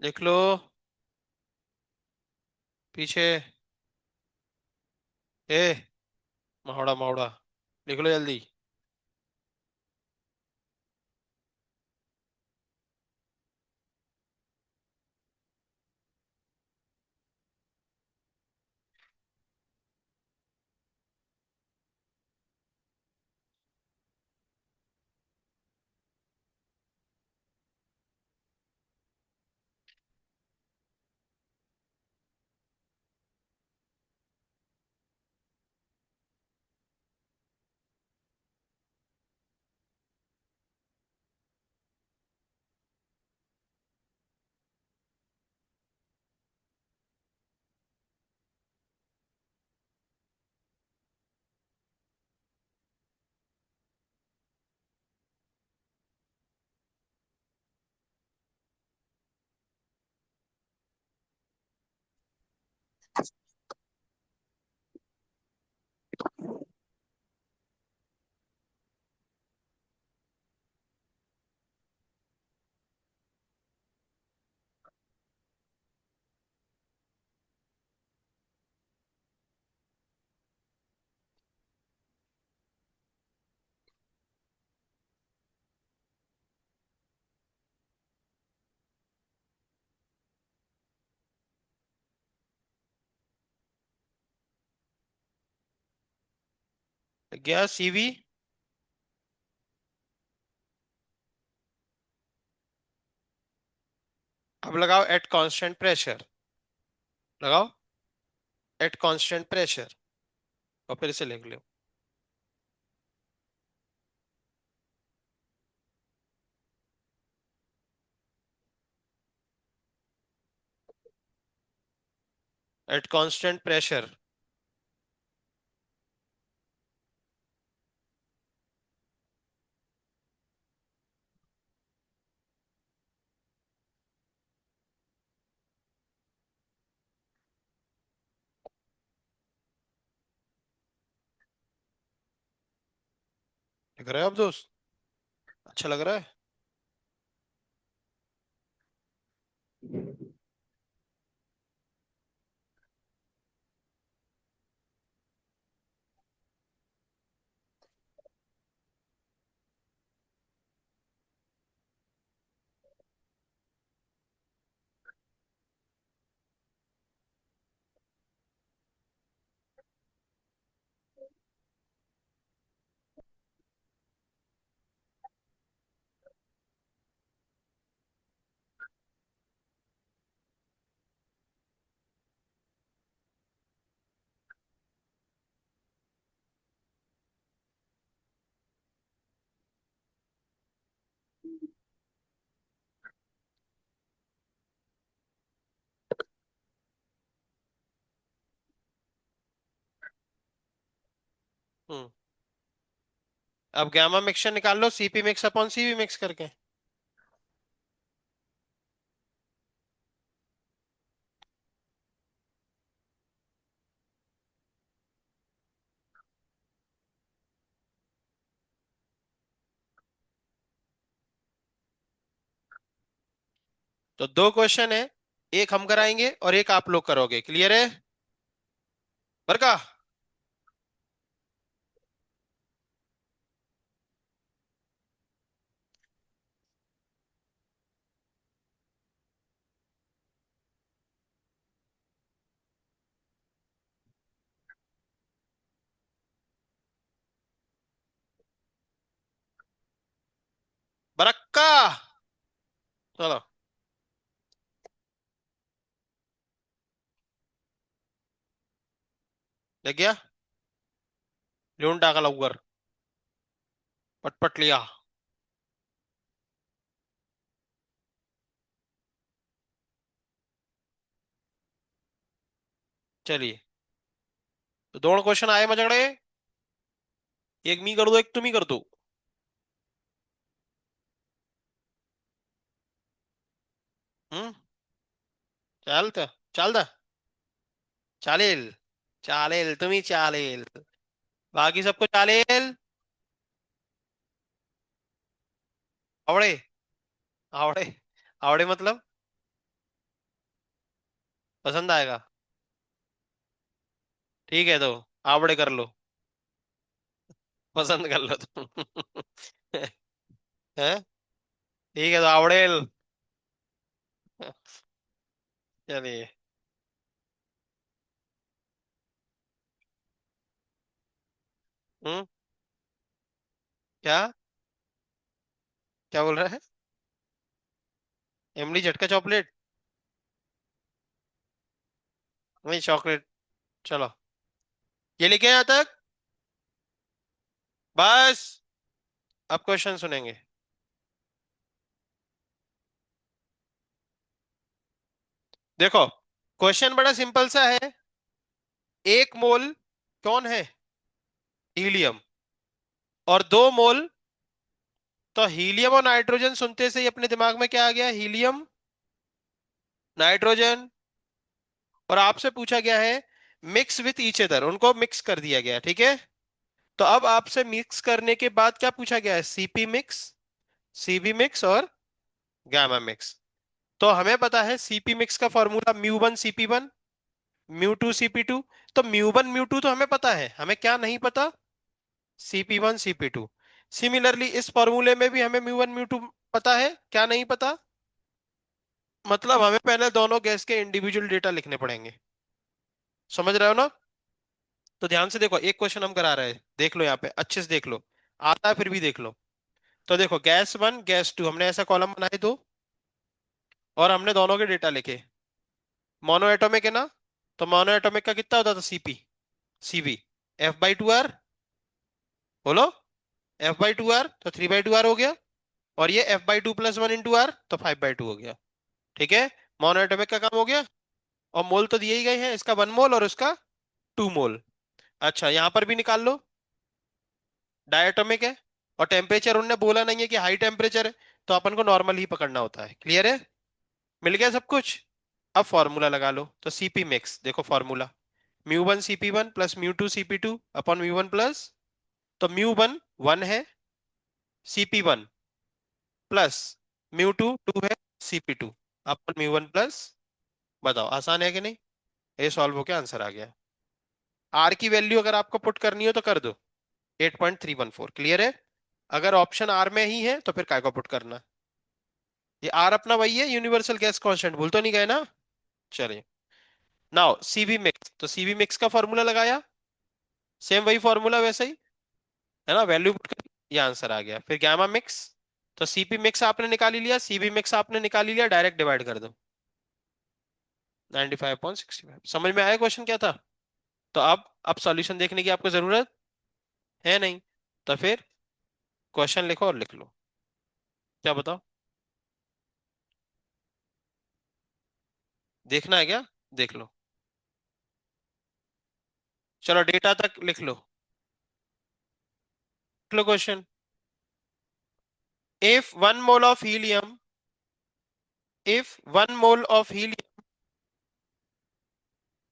लिख लो। पीछे। ए, मावड़ा मावड़ा, लिख लो जल्दी। गया सीवी। अब लगाओ एट कांस्टेंट प्रेशर। लगाओ एट कांस्टेंट प्रेशर, और फिर से लिख लो। Eight constant pressure. लिख रहे हो आप दोस्त? अच्छा लग रहा है? हम्म। अब गामा मिक्सचर निकाल लो, CP mix upon CV mix करके। तो दो क्वेश्चन है, एक हम कराएंगे और एक आप लोग करोगे। क्लियर है? बरका। बरक्का। चलो। लग गया? लिहून टाका लवकर, पटपट लिहा. चलिए, तो दोन क्वेश्चन आए माझ्याकडे. एक मी कर दो, एक तुम्ही कर दो. हम्म. चालतं. चालतं. चालेल. चालेल, तुम्ही चालेल. बाकी सबको चालेल. आवडे. आवडे. आवडे मतलब. पसंद आएगा? ठीक है, तो आवड़े कर लो। पसंद कर लो तुम। है? ठीक है, तो आवड़े चलिए। हम्म। क्या? क्या बोल रहा है? इमली झटका चॉकलेट? नहीं, चॉकलेट। चलो, ये लिखे यहाँ तक। बस, अब क्वेश्चन सुनेंगे। देखो, क्वेश्चन बड़ा सिंपल सा है। एक मोल कौन है? हीलियम। और दो मोल, तो हीलियम और नाइट्रोजन सुनते से ही अपने दिमाग में क्या आ गया? Helium, nitrogen. और आपसे पूछा गया है मिक्स विथ ईच अदर, उनको मिक्स कर दिया गया, ठीक है। तो अब आपसे मिक्स करने के बाद क्या पूछा गया है? सीपी मिक्स, सीबी मिक्स और गामा मिक्स। तो हमें पता है सीपी मिक्स का formula mu 1 CP1, mu 2 CP2। तो म्यू 1 म्यू 2 तो हमें पता है, हमें क्या नहीं पता? CP1 CP2। सिमिलरली इस फॉर्मूले में भी हमें म्यू 1 म्यू 2 पता है, क्या नहीं पता? मतलब हमें पहले दोनों गैस के इंडिविजुअल डेटा लिखने पड़ेंगे। समझ रहे हो ना? तो ध्यान से देखो, एक क्वेश्चन हम करा रहे हैं, देख लो यहाँ पे, अच्छे से देख लो। आता है फिर भी देख लो। तो देखो, गैस 1 गैस 2 हमने ऐसा कॉलम बनाए दो, और हमने दोनों के डेटा लिखे। मोनो एटॉमिक है ना? तो मोनो एटॉमिक का कितना होता था? CP, CB, F/2R। बोलो, F/2R, तो 3/2R हो गया। और ये F/2 + 1 × R, तो 5/2 हो गया। ठीक है, मोनो एटॉमिक का काम हो गया। और मोल तो दिए ही गए हैं, इसका 1 मोल और उसका 2 मोल। अच्छा, यहां पर भी निकाल लो। डायटोमिक है, और टेम्परेचर उनने बोला नहीं है कि हाई टेम्परेचर है, तो अपन को नॉर्मल ही पकड़ना होता है। क्लियर है? मिल गया सब कुछ। अब फॉर्मूला लगा लो। तो सीपी मिक्स, देखो formula, mu 1 CP1 + mu 2 CP2 upon mu 1 तो म्यू 1 है, CP1 प्लस म्यू 2 है, CP2 अपॉन म्यू 1 प्लस। बताओ, आसान है कि नहीं? ये सॉल्व होके आंसर आ गया। आर की वैल्यू अगर आपको पुट करनी हो तो कर दो, 8.314। क्लियर है? अगर ऑप्शन आर में ही है तो फिर काय को पुट करना। ये आर अपना वही है, यूनिवर्सल गैस कांस्टेंट, भूल तो नहीं गए ना? चलिए, नाउ सीबी मिक्स, तो सीबी मिक्स का फॉर्मूला लगाया, सेम वही फॉर्मूला वैसे ही, है ना? वैल्यू पुट कर, ये आंसर आ गया। फिर गैमा मिक्स, तो सीपी मिक्स आपने निकाल ही लिया, सीबी मिक्स आपने निकाल ही लिया, डायरेक्ट डिवाइड कर दो, 95/65। समझ में आया क्वेश्चन क्या था? तो अब सॉल्यूशन देखने की आपको जरूरत है नहीं, तो फिर क्वेश्चन लिखो और लिख लो। क्या बताओ? देखना है क्या? देख लो। चलो, डेटा तक लिख लो। लिख लो question. if 1 mole of helium if 1 mole of helium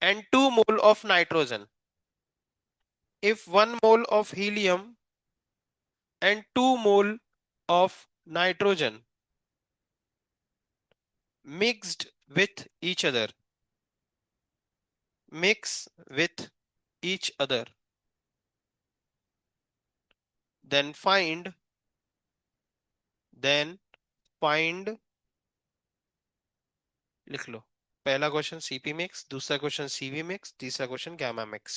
and 2 mole of nitrogen, if 1 mole of helium and 2 mole of nitrogen mixed with each other, mix with each other, then find, लिख लो। पहला question CP mix, दूसरा question CV mix, तीसरा question gamma mix.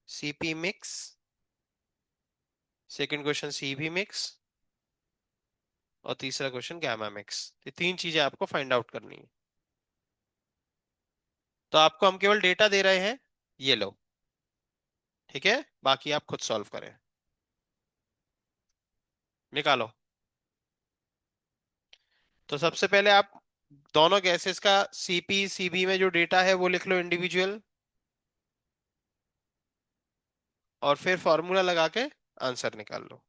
CP mix, second question CV mix, और तीसरा question gamma mix. ये तीन चीजें आपको फाइंड आउट करनी है। तो आपको हम केवल डेटा दे रहे हैं, ये लो। ठीक है, बाकी आप खुद सॉल्व करें। निकालो। तो सबसे पहले आप दोनों गैसेस का सीपी सीबी में जो डेटा है वो लिख लो इंडिविजुअल, और फिर फॉर्मूला लगा के आंसर निकाल लो।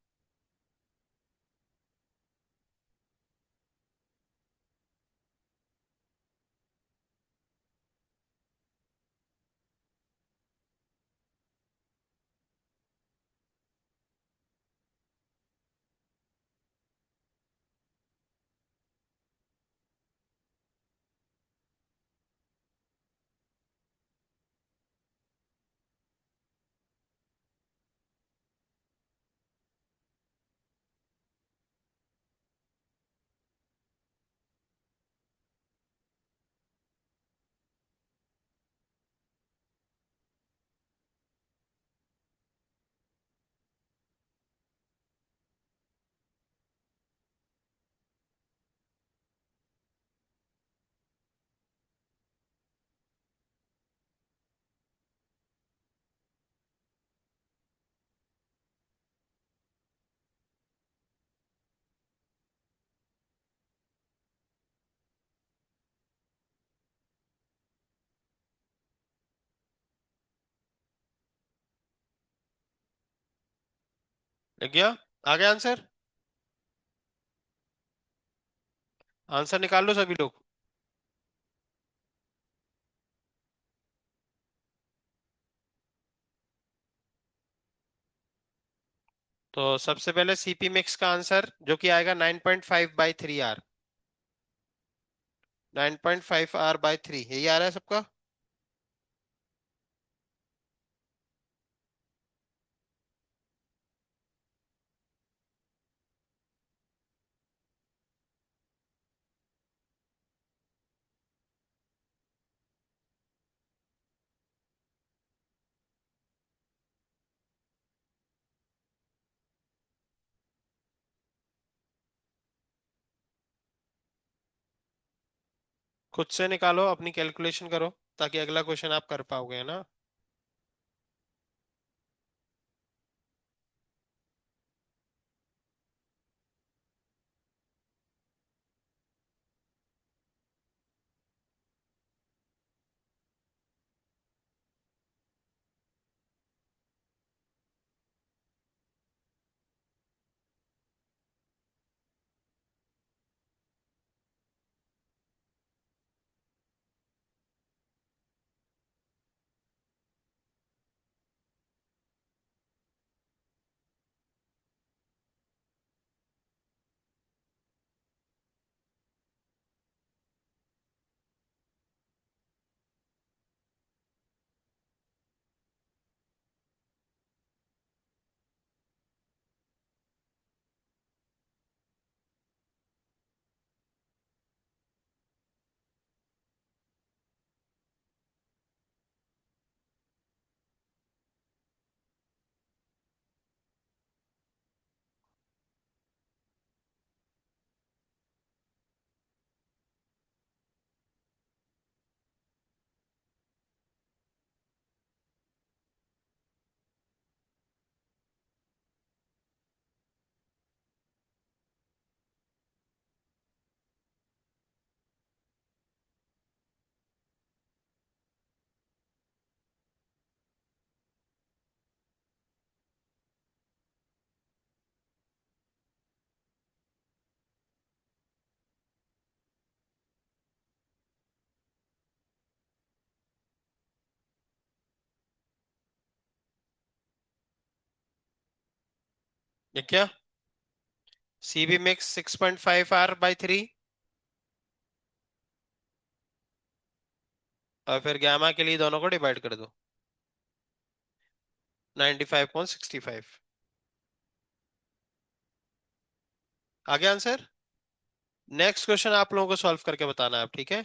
लग गया? आ गया आंसर? आंसर निकाल लो सभी लोग। तो सबसे पहले सीपी मिक्स का आंसर जो कि आएगा 9.5/3 आर। 9.5 R/3 यही आ रहा है सबका। खुद से निकालो, अपनी कैलकुलेशन करो, ताकि अगला क्वेश्चन आप कर पाओगे, है ना? ये क्या? सीबी मिक्स 6.5 R/3, और फिर गामा के लिए दोनों को डिवाइड कर दो। 95.65। आगे आंसर। नेक्स्ट क्वेश्चन आप लोगों को सॉल्व करके बताना है अब, ठीक है?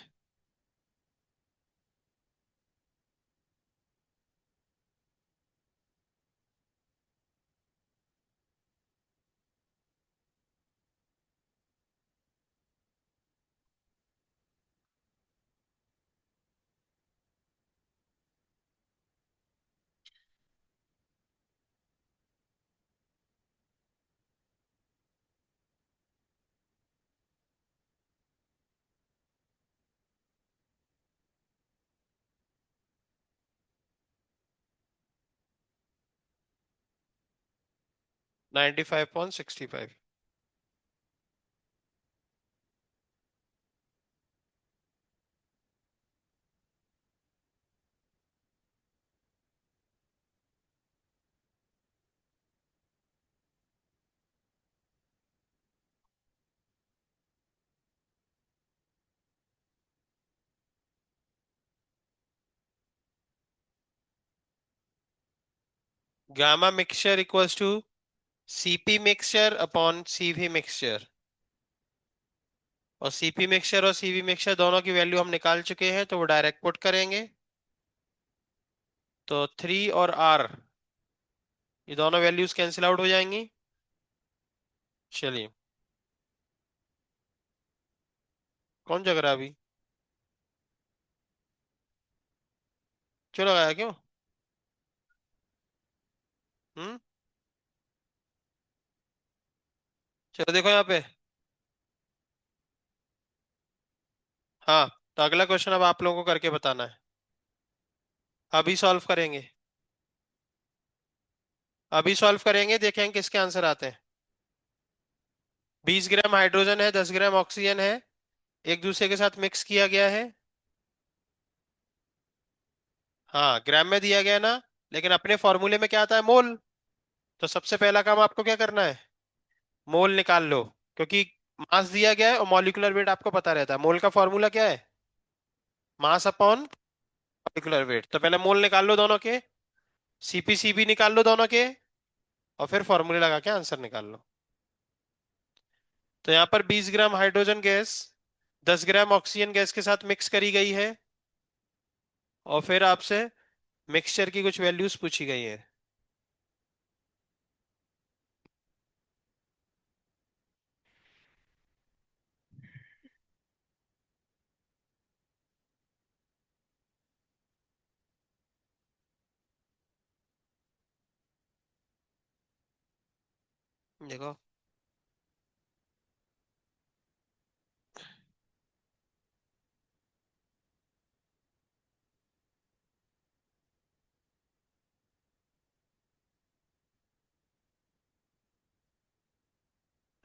95.65। Gamma mixture equals to CP mixture upon CV mixture. और सीपी मिक्सचर और सीवी मिक्सचर दोनों की वैल्यू हम निकाल चुके हैं, तो वो डायरेक्ट पुट करेंगे। तो 3 और R, ये दोनों वैल्यूज कैंसिल आउट हो जाएंगी। चलिए। कौन जग रहा है अभी? क्यों लगाया, क्यों? हम्म। चलो देखो यहाँ पे। हाँ। तो अगला क्वेश्चन अब आप लोगों को करके बताना है। अभी सॉल्व करेंगे। अभी सॉल्व करेंगे, देखेंगे किसके आंसर आते हैं। 20 ग्राम हाइड्रोजन है, 10 ग्राम ऑक्सीजन है, एक दूसरे के साथ मिक्स किया गया है। हाँ, ग्राम में दिया गया है ना, लेकिन अपने फॉर्मूले में क्या आता है, मोल। तो सबसे पहला काम आपको क्या करना है, मोल निकाल लो। क्योंकि मास दिया गया है और मॉलिक्यूलर वेट आपको पता रहता है। मोल का फॉर्मूला क्या है, मास अपॉन मॉलिक्यूलर वेट। तो पहले मोल निकाल लो दोनों के, सीपी निकाल लो दोनों के, और फिर फॉर्मूले लगा के आंसर निकाल लो। तो यहाँ पर 20 gram hydrogen gas 10 gram oxygen gas के साथ मिक्स करी गई है, और फिर आपसे मिक्सचर की कुछ वैल्यूज पूछी गई है। देखो,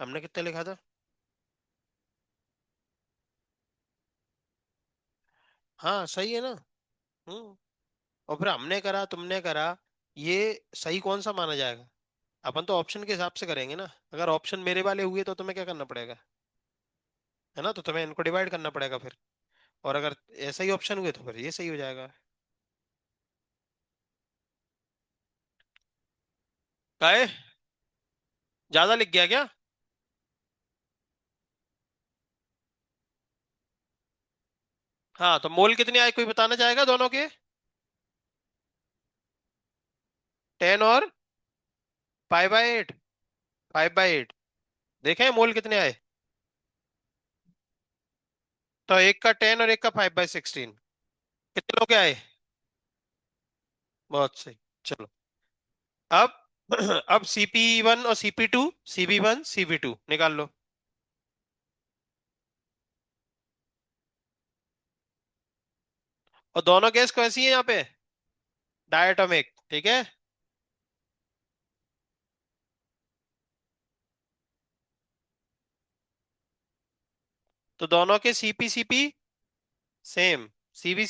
हमने कितने लिखा था। हाँ सही है ना। हम्म। और फिर हमने करा तुमने करा, ये सही कौन सा माना जाएगा। अपन तो ऑप्शन के हिसाब से करेंगे ना। अगर ऑप्शन मेरे वाले हुए तो तुम्हें क्या करना पड़ेगा, है ना, तो तुम्हें इनको डिवाइड करना पड़ेगा फिर। और अगर ऐसा ही ऑप्शन हुए तो फिर ये सही हो जाएगा। काहे, ज्यादा लिख गया क्या। हाँ, तो मोल कितने आए कोई बताना चाहेगा दोनों के। 10 और 5/8। 5/8। देखें मोल कितने आए। तो एक का 10 और एक का 5/16, कितने लोग के आए। बहुत सही। चलो, अब अब CP1 और CP2, CB1 CB2 निकाल लो। और दोनों गैस कैसी है यहाँ पे, डायटोमिक, ठीक है। तो दोनों के CP same, CB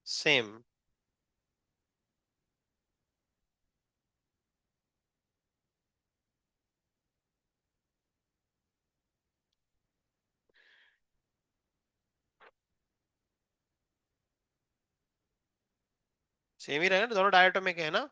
same. Same ही रहेगा ना, दोनों डायटोमिक है ना।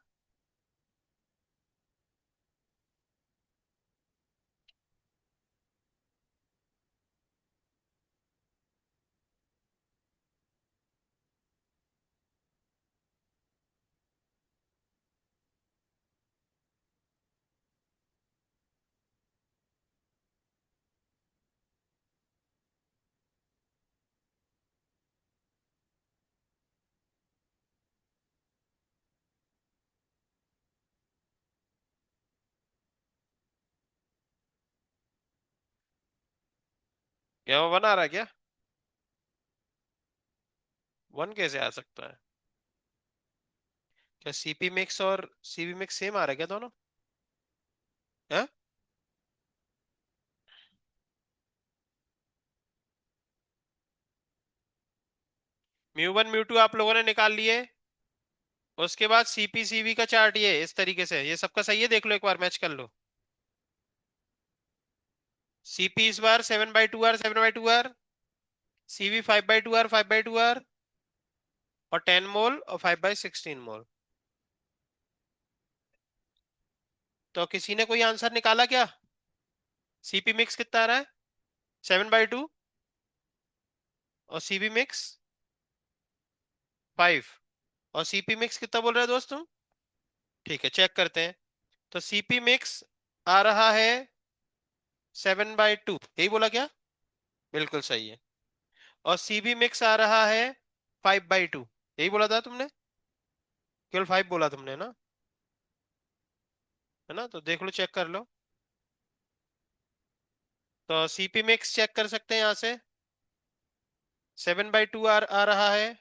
क्या वो बना रहा है क्या, वन कैसे आ सकता है। क्या CP मिक्स और CB मिक्स सेम आ रहा है क्या दोनों, है। म्यू1 म्यू2 आप लोगों ने निकाल लिए। उसके बाद CP CB का चार्ट ये इस तरीके से, ये सबका सही है, देख लो एक बार मैच कर लो। CP इस बार 7/2 R 7/2 R, CB 5/2 R 5/2 R, और 10 मोल और 5/16 मोल। तो किसी ने कोई आंसर निकाला क्या, CP मिक्स कितना आ रहा है, 7/2, और CB मिक्स 5, और CP मिक्स कितना बोल रहे हो दोस्त तुम। ठीक है, चेक करते हैं। तो CP मिक्स आ रहा है 7/2, यही बोला क्या, बिल्कुल सही है। और CB मिक्स आ रहा है 5/2, यही बोला था तुमने, केवल 5 बोला तुमने ना, है ना। तो देख लो, चेक कर लो। तो CP मिक्स चेक कर सकते हैं यहाँ से, 7/2 आ रहा है।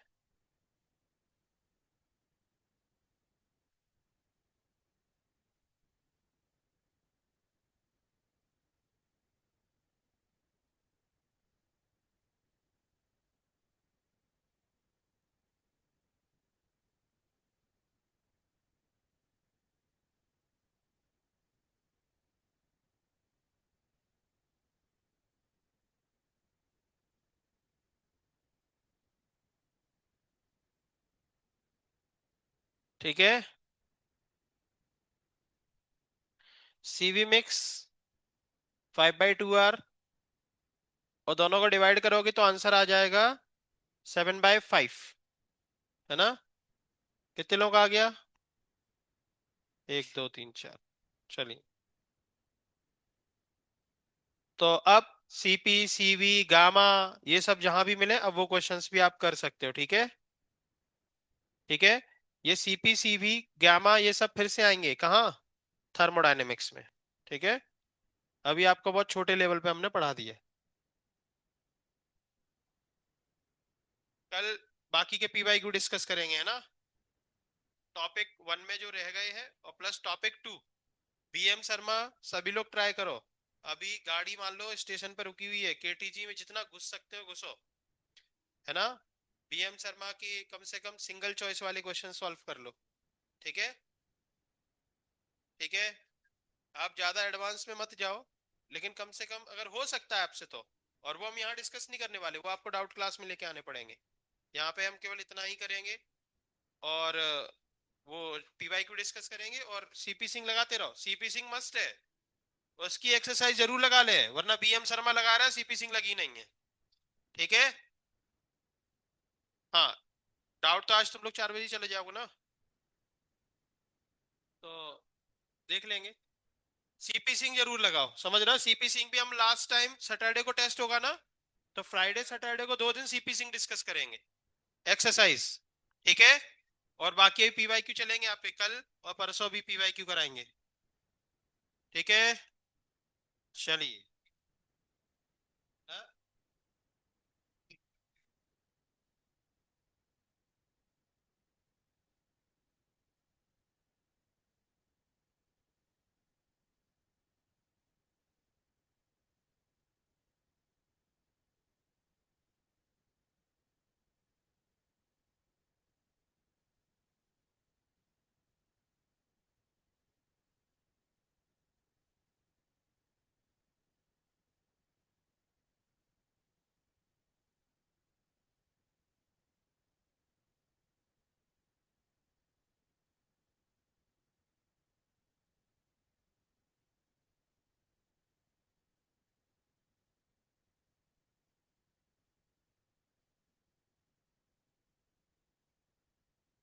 ठीक है। सीवी मिक्स 5/2 आर, और दोनों को डिवाइड करोगे तो आंसर आ जाएगा 7/5, है ना। कितने लोग आ गया? 1 2 3 4। चलिए, तो अब सीपी सीवी गामा ये सब जहां भी मिले, अब वो क्वेश्चंस भी आप कर सकते हो, ठीक है। ठीक है। ये सीपी सीवी गामा ये सब फिर से आएंगे कहाँ? थर्मोडायनेमिक्स में। ठीक है। अभी आपको बहुत छोटे लेवल पे हमने पढ़ा दिया है। कल बाकी के पीवाई क्यू डिस्कस करेंगे, है ना। टॉपिक 1 में जो रह गए हैं और प्लस टॉपिक 2, बीएम शर्मा, सभी लोग ट्राई करो। अभी गाड़ी मान लो स्टेशन पर रुकी हुई है, केटीजी में जितना घुस सकते हो घुसो, है ना। बीएम शर्मा की कम से कम सिंगल चॉइस वाले क्वेश्चन सॉल्व कर लो। ठीक है। ठीक है। आप ज्यादा एडवांस में मत जाओ, लेकिन कम से कम अगर हो सकता है आपसे तो। और वो हम यहाँ डिस्कस नहीं करने वाले, वो आपको डाउट क्लास में लेके आने पड़ेंगे। यहाँ पे हम केवल इतना ही करेंगे। और वो पीवाईक्यू डिस्कस करेंगे, और सीपी सिंह लगाते रहो, सीपी सिंह मस्ट है। उसकी एक्सरसाइज जरूर लगा ले, वरना बीएम शर्मा लगा रहा है, सीपी सिंह लगी नहीं है। ठीक है। हाँ। डाउट तो आज तुम लोग 4 बजे चले जाओगे ना, तो देख लेंगे। सीपी सिंह जरूर लगाओ, समझ रहा। सीपी सिंह भी हम लास्ट टाइम सैटरडे को टेस्ट होगा ना, तो फ्राइडे सैटरडे को 2 दिन सीपी सिंह डिस्कस करेंगे, एक्सरसाइज। ठीक है। और बाकी पीवाई क्यू चलेंगे आप पे कल, और परसों भी पीवाई क्यू कराएंगे। ठीक है। चलिए।